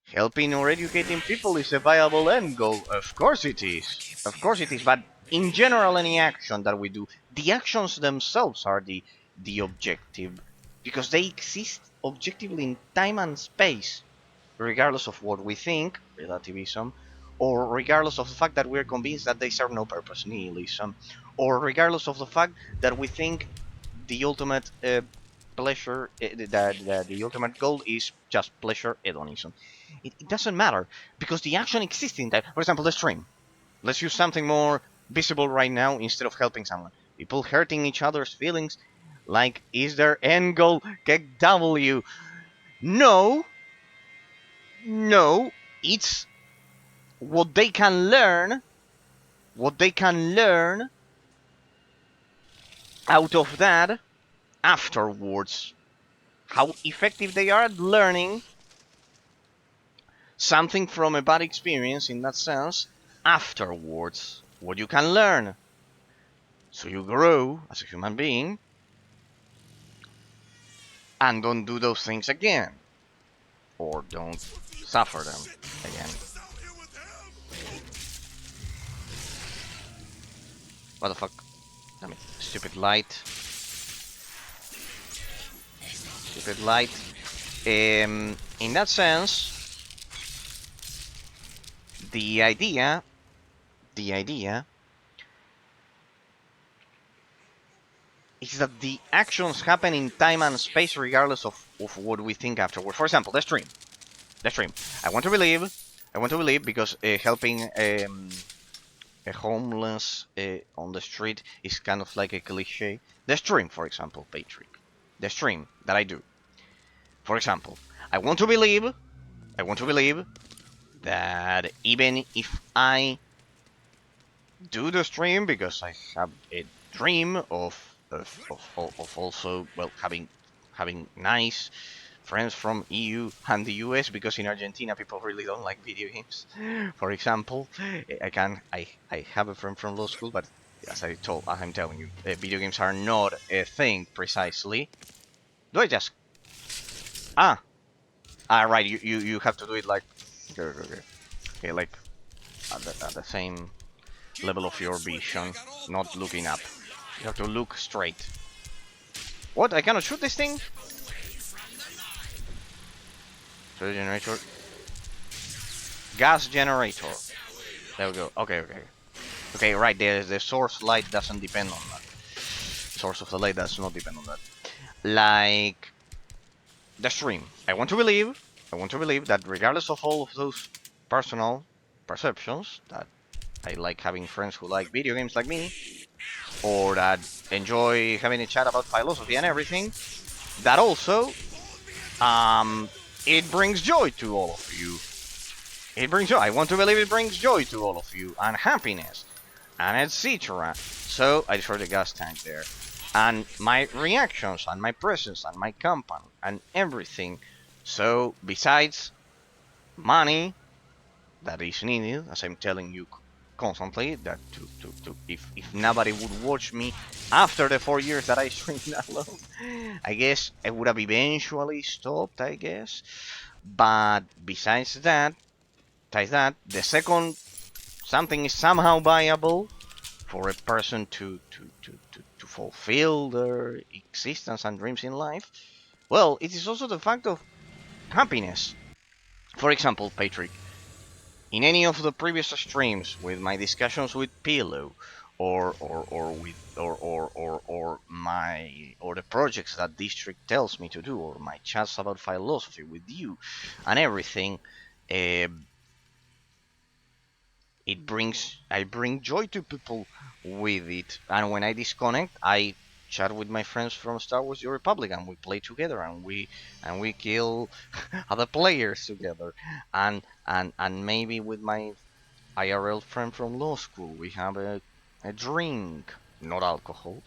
helping or educating people is a viable end goal. Of course it is. Of course it is. But in general, any action that we do, the actions themselves are the objective, because they exist objectively in time and space, regardless of what we think, relativism, or regardless of the fact that we're convinced that they serve no purpose, nihilism, or regardless of the fact that we think the ultimate pleasure, that the ultimate goal is just pleasure, hedonism. It doesn't matter, because the action exists in that. For example, the stream. Let's use something more visible right now instead of helping someone. People hurting each other's feelings, like, is their end goal get W? No, no, it's what they can learn out of that afterwards. How effective they are at learning something from a bad experience in that sense afterwards. What you can learn. So you grow as a human being and don't do those things again. Or don't suffer them again. What the fuck? Damn it. Stupid light. Stupid light. In that sense, the idea is that the actions happen in time and space regardless of what we think afterward. For example, the stream. I want to believe because helping a homeless on the street is kind of like a cliche. The stream, for example, Patrick. The stream that I do. For example, I want to believe that even if I do the stream because I have a dream of also, well, having nice friends from EU and the US, because in Argentina people really don't like video games. For example, I have a friend from law school, but as I'm telling you, video games are not a thing precisely. Do I just right, you have to do it like okay, like at the same level of your vision, not looking up. You have to look straight. What? I cannot shoot this thing? So generator. Gas generator. There we go. Okay. Okay, right, the source light doesn't depend on that. Source of the light does not depend on that. Like the stream. I want to believe that regardless of all of those personal perceptions, that I like having friends who like video games like me, or that enjoy having a chat about philosophy and everything, that also it brings joy to all of you. It brings joy. I want to believe it brings joy to all of you, and happiness, and etc. So I destroy the gas tank there, and my reactions, and my presence, and my company, and everything. So besides money that is needed, as I'm telling you constantly, that if nobody would watch me after the 4 years that I streamed alone, I guess I would have eventually stopped, I guess. But besides that, the second something is somehow viable for a person to fulfill their existence and dreams in life, well, it is also the fact of happiness. For example, Patrick, in any of the previous streams with my discussions with Pillow, or the projects that District tells me to do, or my chats about philosophy with you and everything, uh, I bring joy to people with it. And when I disconnect, I chat with my friends from Star Wars: The Republic, and we play together, and we kill other players together, and maybe with my IRL friend from law school, we have a drink, not alcohol,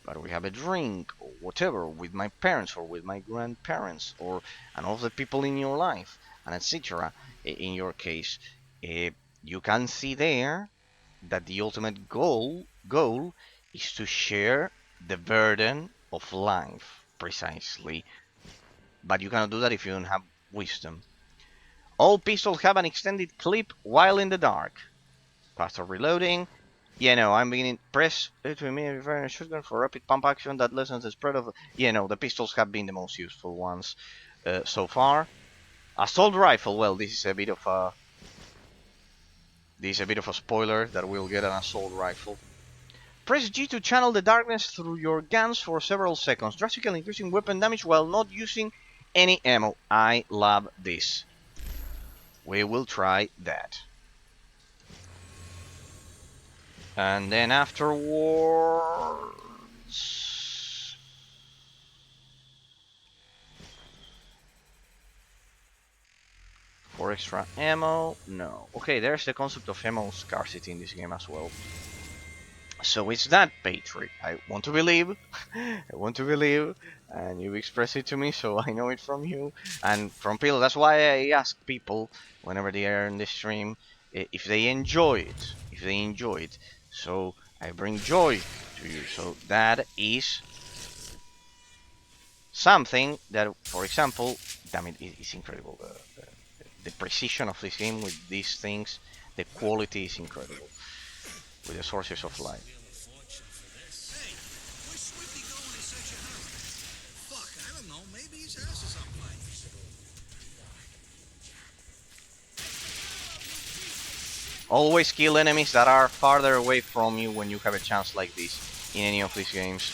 but we have a drink or whatever with my parents or with my grandparents or and all the people in your life and etc. In your case, uh, you can see there that the ultimate goal is to share the burden of life precisely. But you cannot do that if you don't have wisdom. All pistols have an extended clip while in the dark. Faster reloading. Yeah, no, I'm beginning. Press it to me a shotgun for rapid pump action that lessens the spread of. Yeah, no, the pistols have been the most useful ones so far. Assault rifle. Well, this is a bit of a spoiler that we'll get an assault rifle. Press G to channel the darkness through your guns for several seconds, drastically increasing weapon damage while not using any ammo. I love this. We will try that. And then afterwards, for extra ammo, no. Okay, there's the concept of ammo scarcity in this game as well. So it's that, Patrick. I want to believe. I want to believe. And you express it to me, so I know it from you. And from people. That's why I ask people, whenever they are in the stream, if they enjoy it. If they enjoy it. So I bring joy to you. So that is something that, for example, damn it, it's incredible. The precision of this game with these things, the quality is incredible. With the sources of light. Hey, where's Swifty going in such a hurry? Fuck, I don't know. Maybe his house is on fire. Always kill enemies that are farther away from you when you have a chance like this in any of these games.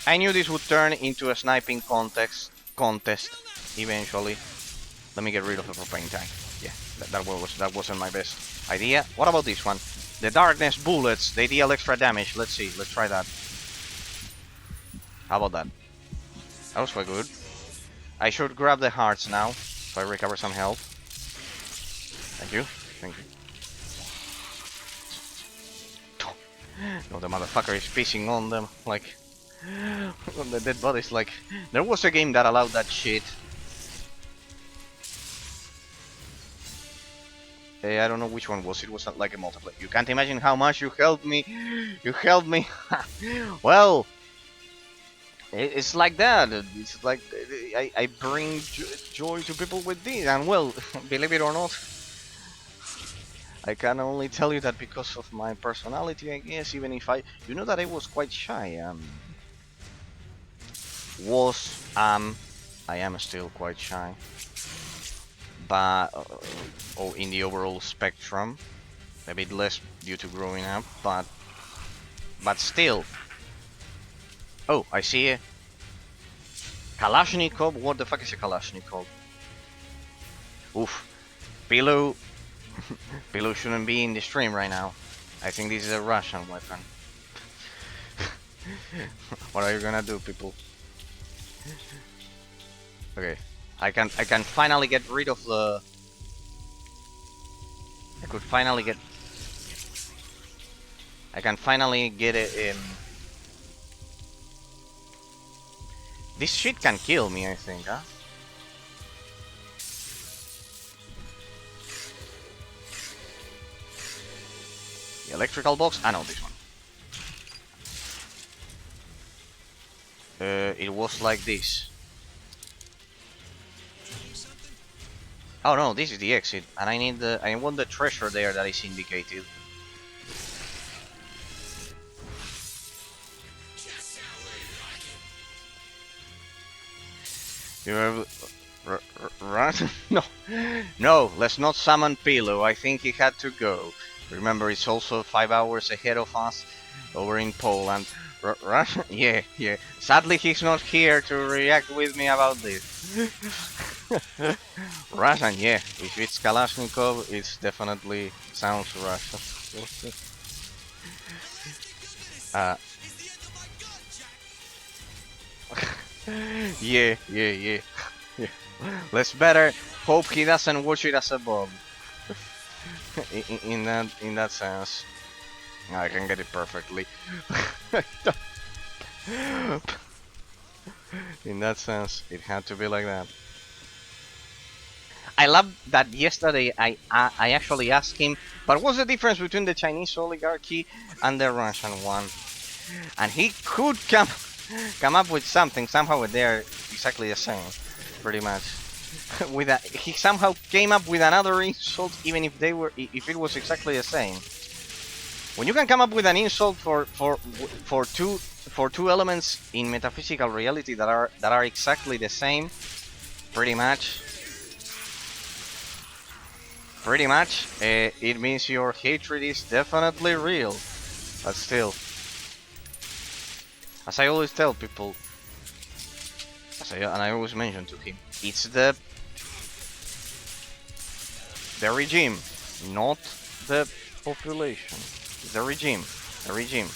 I knew this would turn into a sniping contest eventually. Let me get rid of the propane tank. Yeah, that wasn't my best idea. What about this one? The darkness bullets, they deal extra damage. Let's see, let's try that. How about that? That was quite good. I should grab the hearts now, so I recover some health. Thank you, thank you. No, the motherfucker is pissing on them, like, on the dead bodies, like, there was a game that allowed that shit. I don't know which one was. It was like a multiplayer. You can't imagine how much you helped me. You helped me. Well, it's like that. It's like I bring joy to people with this, and well, believe it or not, I can only tell you that because of my personality, I guess. Even if you know that I was quite shy. I am still quite shy. But in the overall spectrum, a bit less due to growing up, but still. Oh, I see a Kalashnikov. What the fuck is a Kalashnikov? Oof, Pillow shouldn't be in the stream right now. I think this is a Russian weapon. What are you gonna do, people? Okay, I can finally get rid of the. I can finally get it. This shit can kill me, I think, huh? The electrical box. I know this one. It was like this. Oh no, this is the exit, and I want the treasure there that is indicated. You have run? No, no. Let's not summon Pillow. I think he had to go. Remember, it's also 5 hours ahead of us over in Poland. Run? Yeah, yeah. Sadly, he's not here to react with me about this. Russian, yeah. If it's Kalashnikov, it's definitely sounds Russian. uh, yeah, yeah, yeah, yeah. Let's better hope he doesn't watch it as a bomb. In that sense, I can get it perfectly. In that sense, it had to be like that. I love that yesterday I actually asked him, but what's the difference between the Chinese oligarchy and the Russian one? And he could come up with something. Somehow they're exactly the same, pretty much. He somehow came up with another insult, even if it was exactly the same. When you can come up with an insult for two elements in metaphysical reality that are exactly the same, pretty much, it means your hatred is definitely real. But still, as I always tell people, and I always mention to him, it's the regime, not the population. It's the regime. The regime.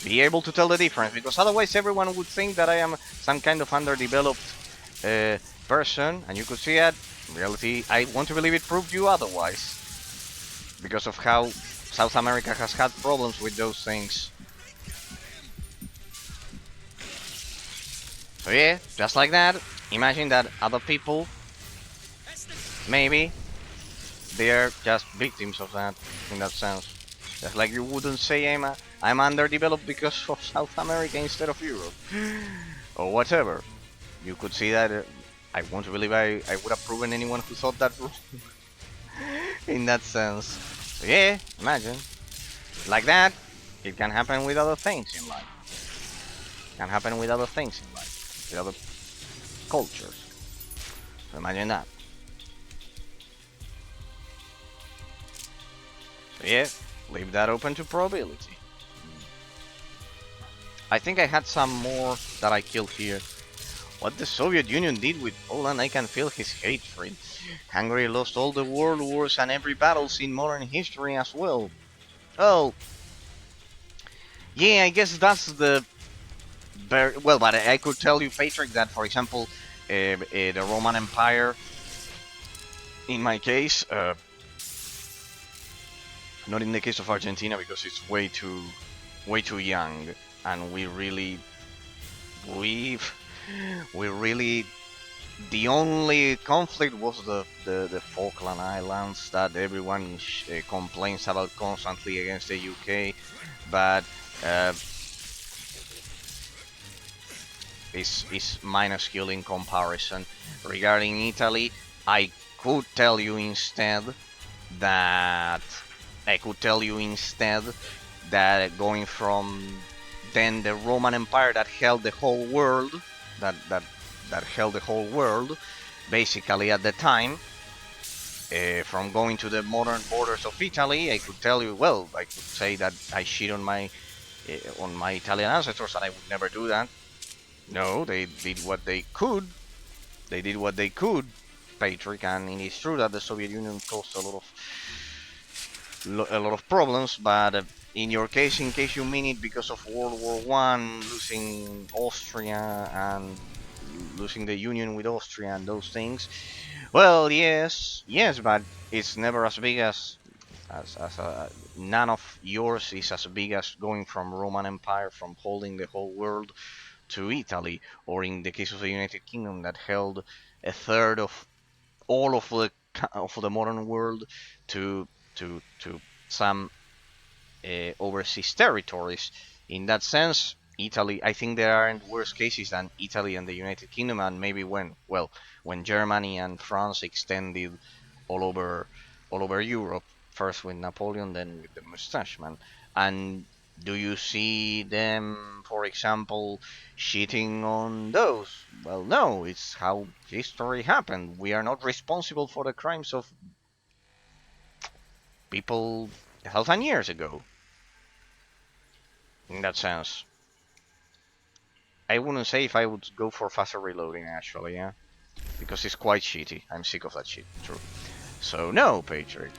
Be able to tell the difference, because otherwise everyone would think that I am some kind of underdeveloped person, and you could see it. In reality, I want to believe it proved you otherwise, because of how South America has had problems with those things. So yeah, just like that, imagine that other people, maybe, they're just victims of that, in that sense. Just like you wouldn't say I'm underdeveloped because of South America instead of Europe. Or whatever. You could see that I want to believe I would have proven anyone who thought that wrong. In that sense. So yeah, imagine. Like that, it can happen with other things in life. It can happen with other things in life. With other cultures. So imagine that. So yeah, leave that open to probability. I think I had some more that I killed here. What the Soviet Union did with Poland, I can feel his hatred. Hungary lost all the world wars and every battles in modern history as well. Oh, yeah, I guess that's the well, but I could tell you, Patrick, that for example, the Roman Empire, in my case, not in the case of Argentina because it's way too young, and we we really the only conflict was the Falkland Islands that everyone complains about constantly against the UK, but uh, is minuscule in comparison. Regarding Italy, I could tell you instead that going from then the Roman Empire that held the whole world, that that that held the whole world, basically at the time, from going to the modern borders of Italy, I could tell you, well, I could say that I shit on my Italian ancestors, and I would never do that. No, they did what they could. They did what they could, Patrick, and it is true that the Soviet Union caused a lot of problems. But in your case, in case you mean it, because of World War One, losing Austria and losing the union with Austria and those things. Well, yes, but it's never as big as none of yours is as big as going from Roman Empire, from holding the whole world, to Italy, or in the case of the United Kingdom that held a third of all of the modern world to some overseas territories. In that sense, Italy. I think there aren't worse cases than Italy and the United Kingdom, and maybe when Germany and France extended all over all over Europe, first with Napoleon, then with the Mustache Man. And do you see them, for example, shitting on those? Well, no, it's how history happened. We are not responsible for the crimes of people 1,000 years ago. In that sense, I wouldn't say if I would go for faster reloading, actually, yeah, because it's quite shitty. I'm sick of that shit. True. So no, Patriot.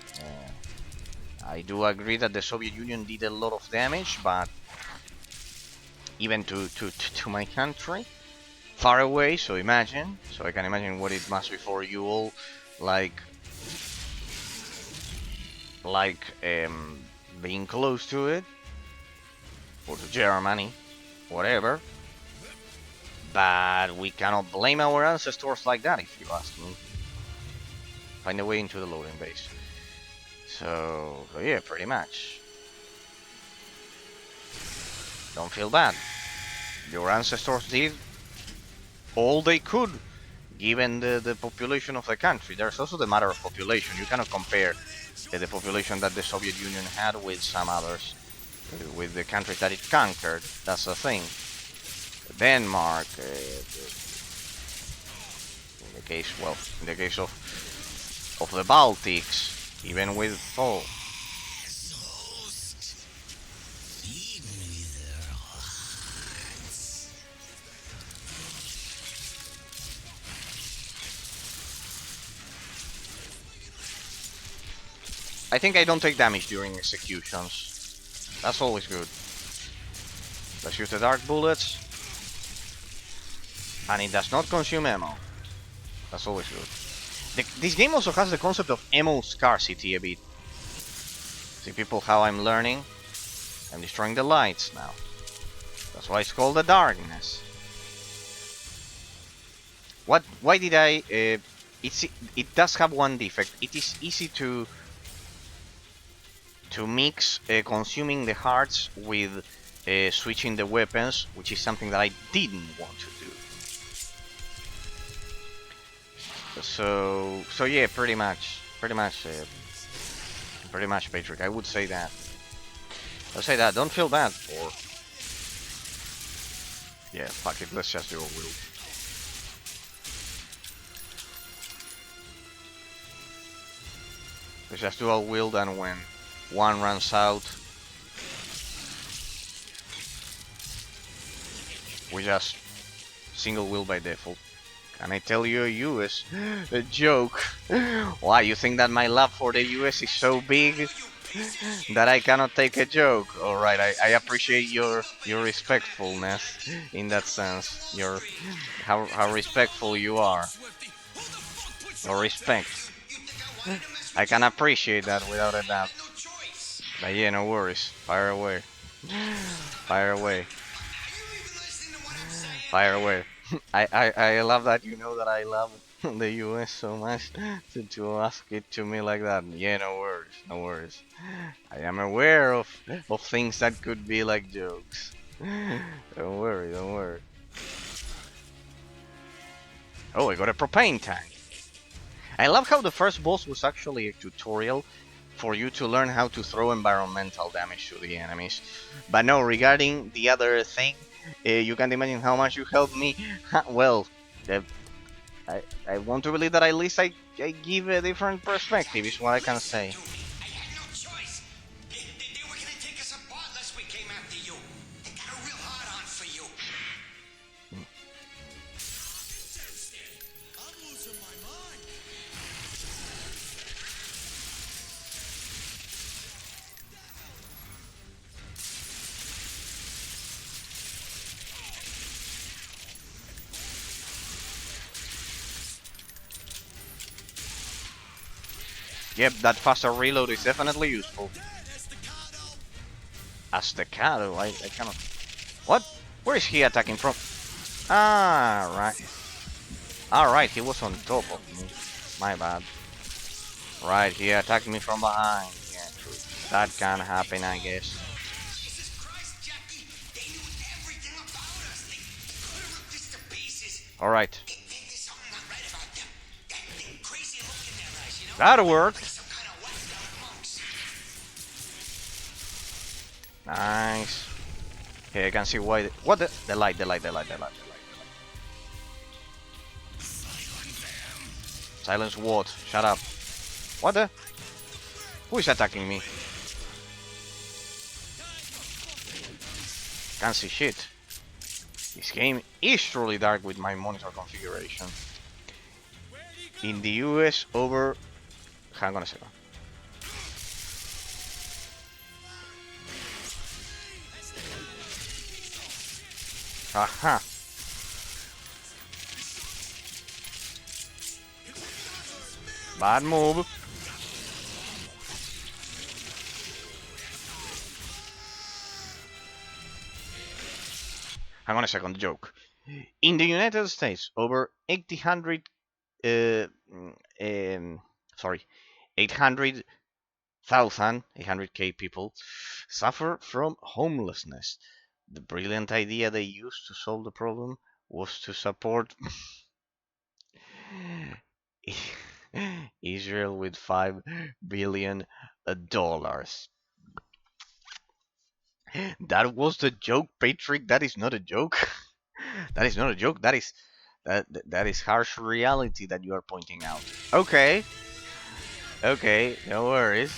I do agree that the Soviet Union did a lot of damage, but even to my country, far away. So imagine. So I can imagine what it must be for you all, like being close to it, or to Germany, whatever. But we cannot blame our ancestors like that, if you ask me. Find a way into the loading base. So yeah, pretty much. Don't feel bad. Your ancestors did all they could, given the population of the country. There's also the matter of population. You cannot compare the population that the Soviet Union had with some others, with the countries that it conquered. That's the thing. Denmark, in the case of the Baltics, even with I think I don't take damage during executions. That's always good. Let's use the dark bullets. And it does not consume ammo. That's always good. This game also has the concept of ammo scarcity a bit. See people how I'm learning? I'm destroying the lights now. That's why it's called the darkness. Why did I... it does have one defect. It is easy to mix consuming the hearts with switching the weapons, which is something that I didn't want to do. So yeah, pretty much, Patrick. I would say that. I'll say that. Don't feel bad for. Yeah, fuck it. Let's just do a wield. Let's just do a wield, and when one runs out, we just single wheel by default. Can I tell you a joke? Why, you think that my love for the US is so big that I cannot take a joke? Alright, I appreciate your respectfulness in that sense. How respectful you are. Your respect. I can appreciate that without a doubt. But yeah, no worries. Fire away. Fire away. Fire away. I love that you know that I love the US so much to ask it to me like that. Yeah, no worries, no worries. I am aware of things that could be like jokes. Don't worry, don't worry. Oh, I got a propane tank. I love how the first boss was actually a tutorial for you to learn how to throw environmental damage to the enemies. But no, regarding the other thing, you can't imagine how much you helped me. Well, I want to believe that at least I give a different perspective, is what I can say. I had no choice. They were gonna take us apart unless we came after you. They got a real hard on for you. I'm losing my mind. Yep, that faster reload is definitely useful. Estacado, I cannot... What? Where is he attacking from? Ah, right. Alright, he was on top of me. My bad. Right, he attacked me from behind. Yeah, true. That can happen, I guess. Jesus Christ, Jackie! They knew everything All right. That worked. Nice. Okay, I can see why. What the light, the light, the light, the light, the light. Silence what? Shut up. What the? Who is attacking me? Can't see shit. This game is truly dark with my monitor configuration. In the US over... Hang on a second. Aha. Bad move. Hang on a second, joke. In the United States, over 800, sorry, 800,000, 800k people suffer from homelessness. The brilliant idea they used to solve the problem was to support Israel with $5 billion. That was the joke, Patrick. That is not a joke. That is not a joke. That is harsh reality that you are pointing out. Okay. Okay, no worries.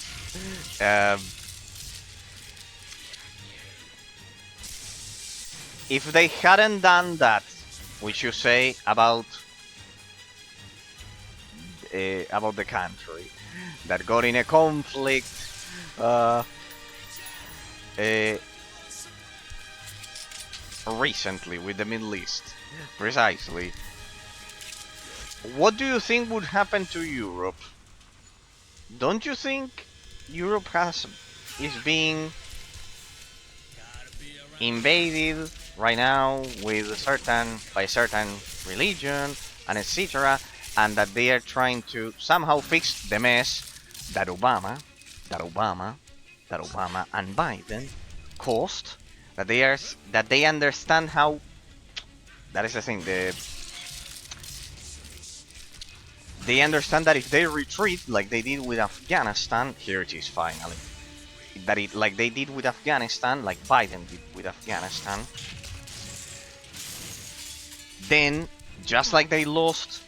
If they hadn't done that, which you say about the country that got in a conflict, recently with the Middle East, precisely. What do you think would happen to Europe? Don't you think Europe is being invaded right now with by certain religion and etc., and that they are trying to somehow fix the mess that Obama and Biden caused? That they understand how. That is the thing. They understand that if they retreat, like they did with Afghanistan, here it is finally. Like they did with Afghanistan, like Biden did with Afghanistan. Then, just like they lost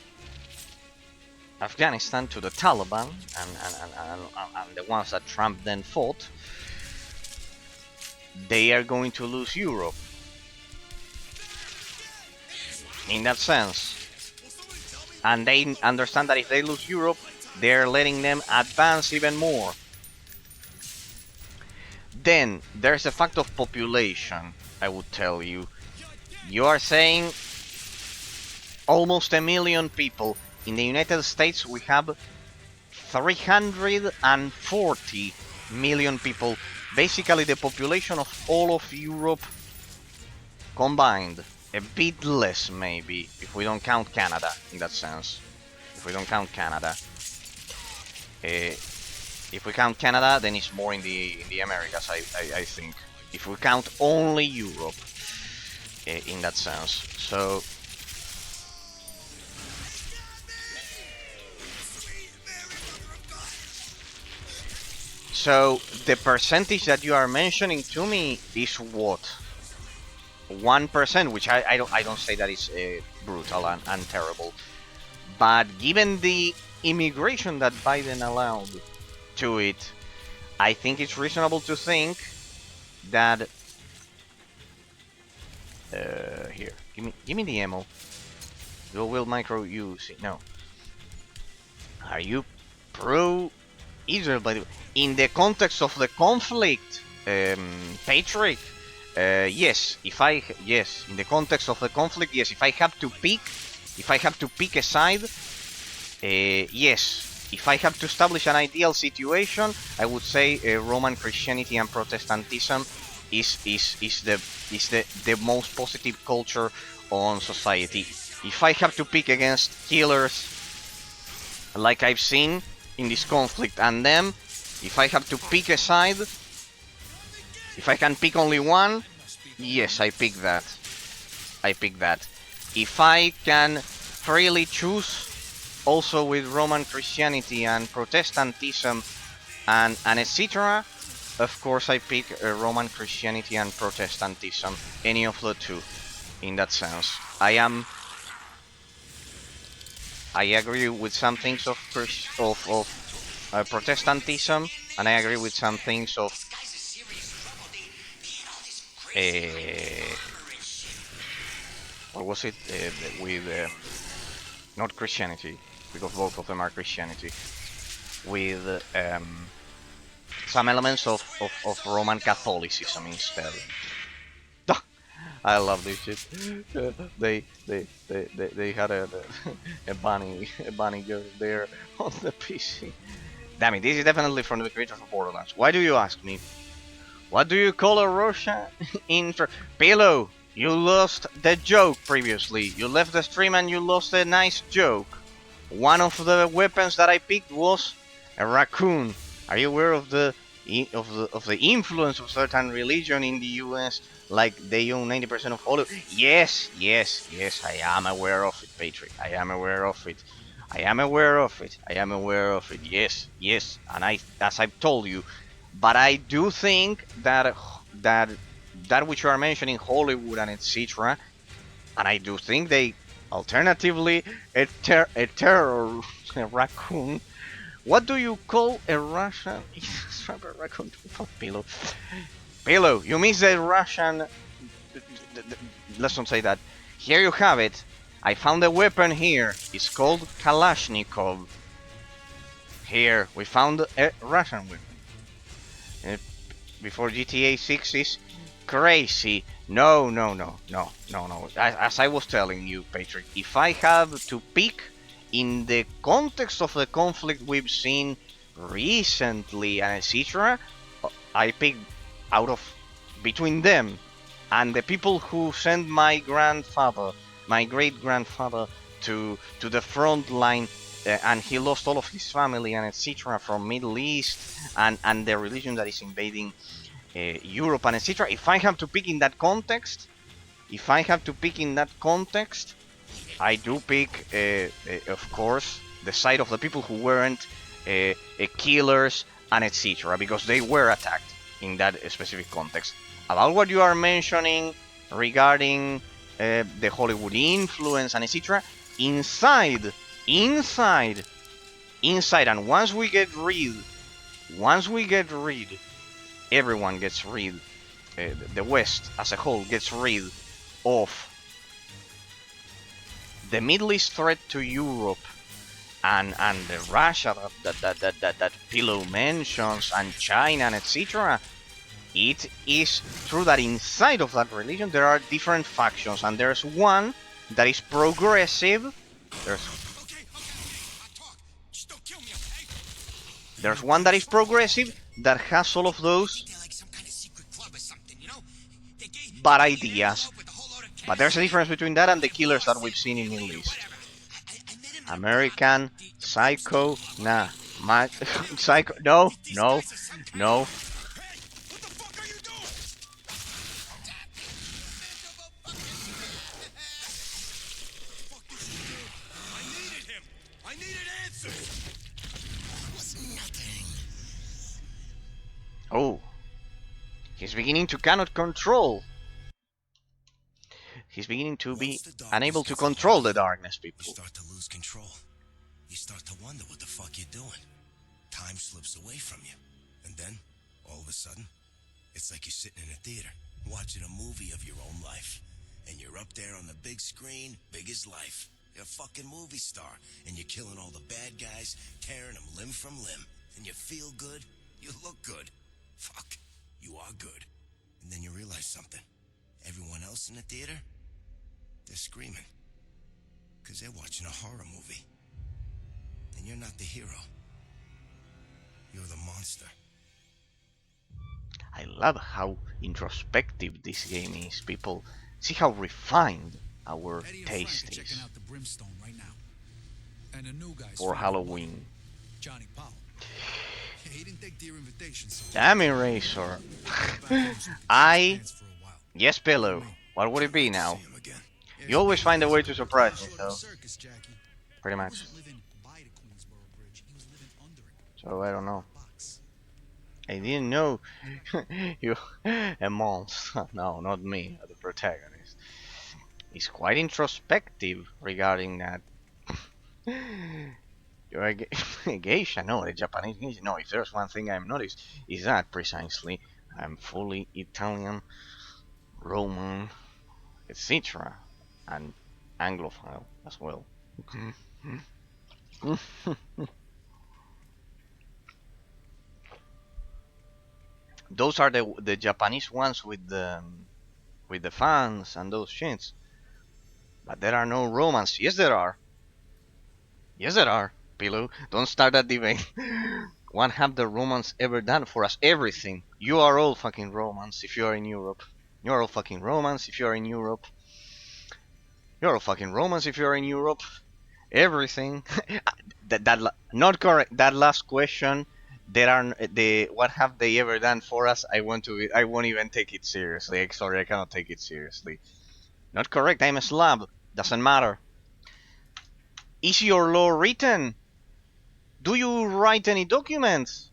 Afghanistan to the Taliban and the ones that Trump then fought, they are going to lose Europe. In that sense. And they understand that if they lose Europe, they're letting them advance even more. Then, there's the fact of population, I would tell you. You are saying almost 1 million people. In the United States, we have 340 million people. Basically, the population of all of Europe combined. A bit less, maybe, if we don't count Canada, in that sense. If we don't count Canada. If we count Canada, then it's more in the Americas, I think. If we count only Europe, in that sense. So the percentage that you are mentioning to me is what? 1%, which I don't say that is brutal and terrible, but given the immigration that Biden allowed to it, I think it's reasonable to think that here, give me the ammo. Dual wield micro use. No. Are you pro Israel? By the way, in the context of the conflict, Patrick. Yes. Yes. In the context of the conflict, yes. If I have to pick a side, yes. If I have to establish an ideal situation, I would say Roman Christianity and Protestantism is the most positive culture on society. If I have to pick against killers like I've seen in this conflict and them, if I have to pick a side, if I can pick only one, yes, I pick that. if I can freely choose, also with Roman Christianity and Protestantism and etc., of course I pick Roman Christianity and Protestantism, any of the two. In that sense, I agree with some things of Protestantism, and I agree with some things of what was it with not Christianity, because both of them are Christianity, with some elements of Roman Catholicism instead. I love this shit. They had a bunny girl there on the PC. Damn it, this is definitely from the creators of Borderlands. Why do you ask me? What do you call a Russian intro? Pillow, you lost the joke previously. You left the stream and you lost a nice joke. One of the weapons that I picked was a raccoon. Are you aware of the influence of certain religion in the US? Like they own 90% of Hollywood. Yes, I am aware of it, Patrick. I am aware of it. I am aware of it. I am aware of it. Yes. And as I've told you, but I do think that which you are mentioning, Hollywood and etc., and I do think they alternatively a terror a raccoon. What do you call a Russian raccoon? Pillow. Pillow, you miss the Russian. Let's not say that. Here you have it. I found a weapon here. It's called Kalashnikov. Here, we found a Russian weapon. Before GTA 6 is crazy. No. As I was telling you, Patrick, if I have to pick in the context of the conflict we've seen recently and etc., I pick out of between them and the people who sent my grandfather, my great grandfather, to the front line, and he lost all of his family and etc. from Middle East and the religion that is invading Europe and etc. If I have to pick in that context, I do pick, of course, the side of the people who weren't killers and etc. because they were attacked in that specific context. About what you are mentioning regarding the Hollywood influence and etc. Inside, and once we get rid, everyone gets rid. The West as a whole gets rid of the Middle East threat to Europe and the Russia that Pillow mentions and China and etc. It is true that inside of that religion there are different factions, and there's one that is progressive. There's one that is progressive that has all of those bad ideas. But there's a difference between that and the killers that we've seen in Middle East. American Psycho, nah. Psycho, no. Oh, he's beginning to cannot control. He's beginning to be unable to control the darkness, people. You start to lose control. You start to wonder what the fuck you're doing. Time slips away from you. And then, all of a sudden, it's like you're sitting in a theater, watching a movie of your own life. And you're up there on the big screen, big as life. You're a fucking movie star. And you're killing all the bad guys, tearing them limb from limb. And you feel good. You look good. Fuck, you are good. And then you realize something. Everyone else in the theater, they're screaming. Because they're watching a horror movie. And you're not the hero. You're the monster. I love how introspective this game is, people. See how refined our taste is out the Brimstone right now. And the new guys for Halloween. Johnny Powell. He didn't take their invitation, so Damn Eraser. Yes, Pillow. What would it be now? You always find a way to surprise me, Short of a so circus, Jackie. pretty He much. wasn't living by the Queensboro Bridge. He was living under it. So I don't know. Box. I didn't know you a monster. No, not me, the protagonist. He's quite introspective regarding that. You're a geisha, no, a Japanese geisha. No, if there's one thing I've noticed, is that precisely I'm fully Italian, Roman, etc., and Anglophile as well. Those are the Japanese ones with the fans and those shits. But there are no Romans. Yes, there are. Yes, there are. Pillow, don't start that debate. What have the Romans ever done for us? Everything. You are all fucking Romans if you are in Europe. You are all fucking Romans if you are in Europe. You are all fucking Romans if you are in Europe. Everything. Not correct. That last question. There are the what have they ever done for us? I won't even take it seriously. Sorry, I cannot take it seriously. Not correct. I'm a Slav. Doesn't matter. Is your law written? Do you write any documents?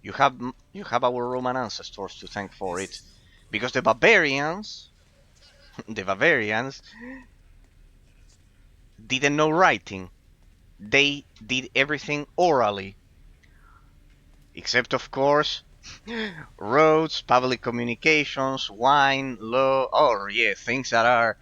You have our Roman ancestors to thank for it, because the barbarians, the Bavarians, didn't know writing. They did everything orally, except of course roads, public communications, wine, law. Oh yeah, things that are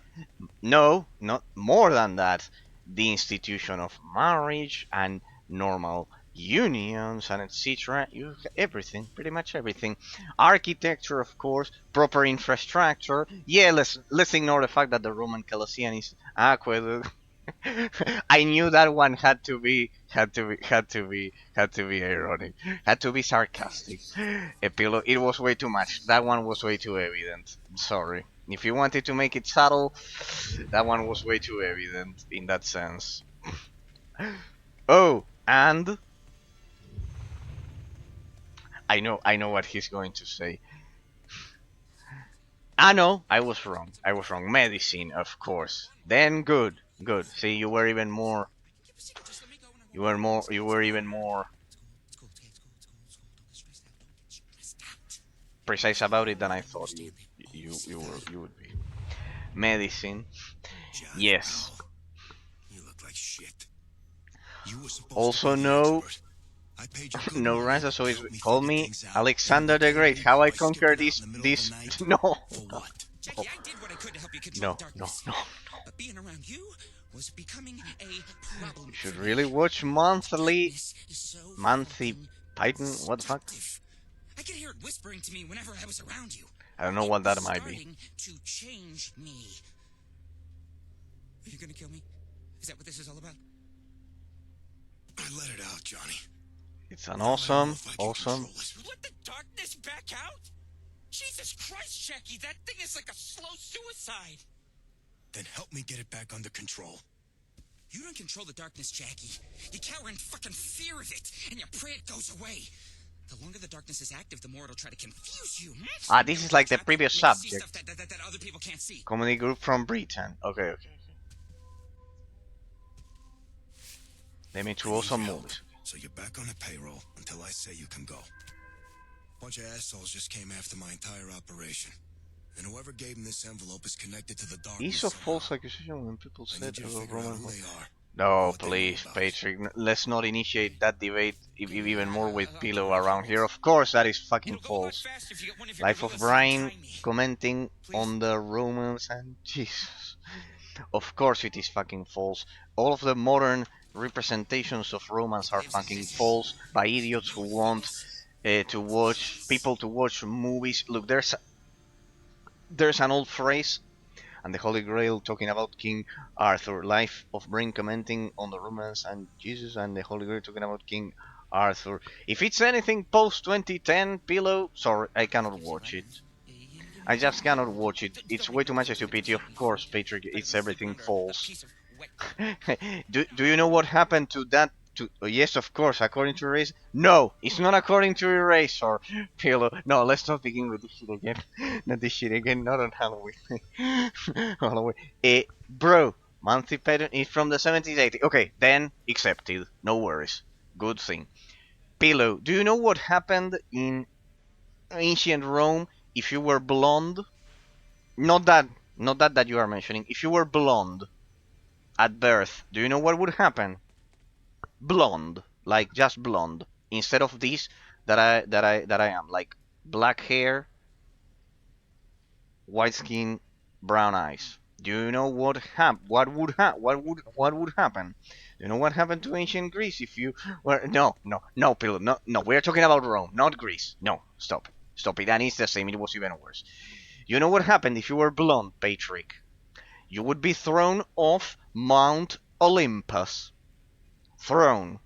no, not more than that. The institution of marriage and normal unions and etc. You everything, pretty much everything. Architecture, of course, proper infrastructure. Yeah, let's ignore the fact that the Roman Colosseum is aqueduct. I knew that one had to be ironic, had to be sarcastic. Epilog. It was way too much. That one was way too evident. Sorry. If you wanted to make it subtle, that one was way too evident in that sense. Oh, and I know what he's going to say. I know, I was wrong. I was wrong. Medicine, of course. Then good, good. See, you were even more. You were even more precise about it than I thought you would be. Medicine, Johnny, yes. no. You look like shit. You were supposed Also to be the no, expert. I paid you good no money ransom. So to it's help me call figure me things out. Alexander And the you Great. me How I by conquer skipping out this in the middle of this the night? no. For what? Jackie, I did what I could to help you control No, the no, darkness. no. But being around you was becoming a problem. You should for really me. watch Darkness is so monthly fucking Python. What the fuck? destructive. I could hear it whispering to me whenever I was around you. I don't know It what that was might be. starting to change me. Are you gonna kill me? Is that what this is all about? I let it out, Johnny. It's an Now I don't know awesome, if I can awesome. control it. Let the darkness back out? Jesus Christ, Jackie, that thing is like a slow suicide. Then help me get it back under control. You don't control the darkness, Jackie. You cower in fucking fear of it, and you pray it goes away. The longer the darkness is active, the more it'll try to confuse you. Ah, this is like the previous Make you see subject. stuff that other people can't see. Comedy group from Britain. Okay, okay. They made two I need awesome help. movies. So you're back on the payroll until I say you can go. Bunch of assholes just came after my entire operation. And whoever gave them this envelope is connected to the darkness. Ease of somehow. false accusation when people I said need you to about figure out Roman. who they are. No, what they know please, about Patrick. Let's not initiate that debate even more with Okay, Pillow okay, around okay. here. Of course, that is fucking It'll go a lot false. faster if you get one of your Life of gorillas Brian behind me. commenting Please? on the Romans and Jesus. Of course, it is fucking false. All of the modern representations of Romans are fucking false by idiots who want to watch people to watch movies. Look, there's an old phrase and the Holy Grail talking about King Arthur. Life of Brian commenting on the Romans and Jesus, and the Holy Grail talking about King Arthur. If it's anything post 2010, Pillow, sorry, I cannot watch it. I just cannot watch it. It's way too much stupidity. Of course, Patrick, it's everything false. Do you know what happened to yes, of course, according to Eraser. No, it's not according to Eraser. Pillow. No, let's not begin with this shit again. Not this shit again. Not on Halloween. Halloween. Bro, monthly pattern is from the 70s, 80s. Okay, then accepted. No worries. Good thing. Pillow. Do you know what happened in ancient Rome if you were blonde? Not that, not that you are mentioning. If you were blonde at birth, do you know what would happen? Blonde, like just blonde, instead of this that I am, like black hair, white skin, brown eyes. Do you know what would happen? Do you know what happened to ancient Greece if you were no pillow no we're talking about Rome, not Greece. No, stop it. And it's the same. It was even worse. You know what happened if you were blonde, Patrick? You would be thrown off Mount Olympus. Thrown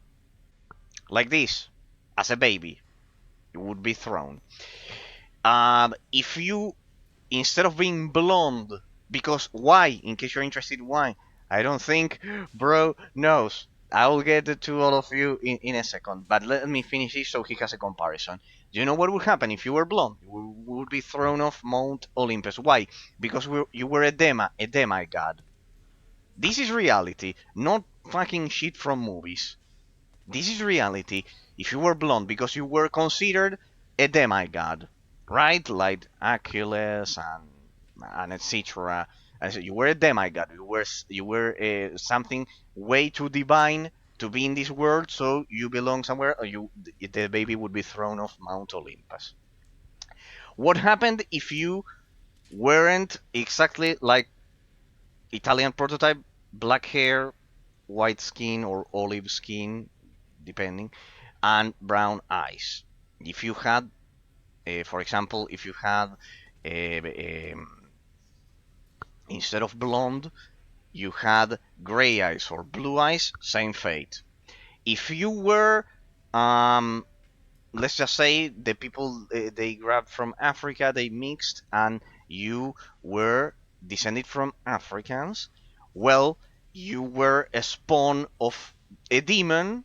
like this, as a baby. You would be thrown. If you, instead of being blonde, because why? In case you're interested, why? I don't think bro knows. I will get to all of you in a second, but let me finish this so he has a comparison. Do you know what would happen if you were blonde? You would be thrown off Mount Olympus. Why? Because you were a demigod. This is reality, not fucking shit from movies. This is reality. If you were blonde because you were considered a demigod, right? Like Achilles and etc. And so you were a demigod. You were something way too divine to be in this world. So you belong somewhere, or the baby would be thrown off Mount Olympus. What happened if you weren't exactly like Italian prototype, black hair, white skin or olive skin, depending, and brown eyes? If you had, for example, if you had, instead of blonde, you had gray eyes or blue eyes, same fate. If you were, um, let's just say the people they grabbed from Africa, they mixed, and you were descended from Africans, well, you were a spawn of a demon,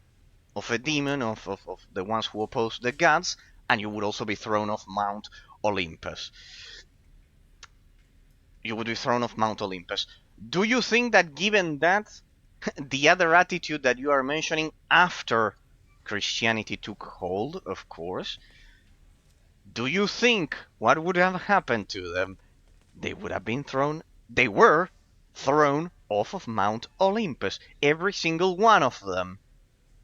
of the ones who oppose the gods, and you would also be thrown off Mount Olympus. You would be thrown off Mount Olympus. Do you think that given that, the other attitude that you are mentioning after Christianity took hold, of course, do you think what would have happened to them? They would have been thrown, they were thrown off of Mount Olympus, every single one of them.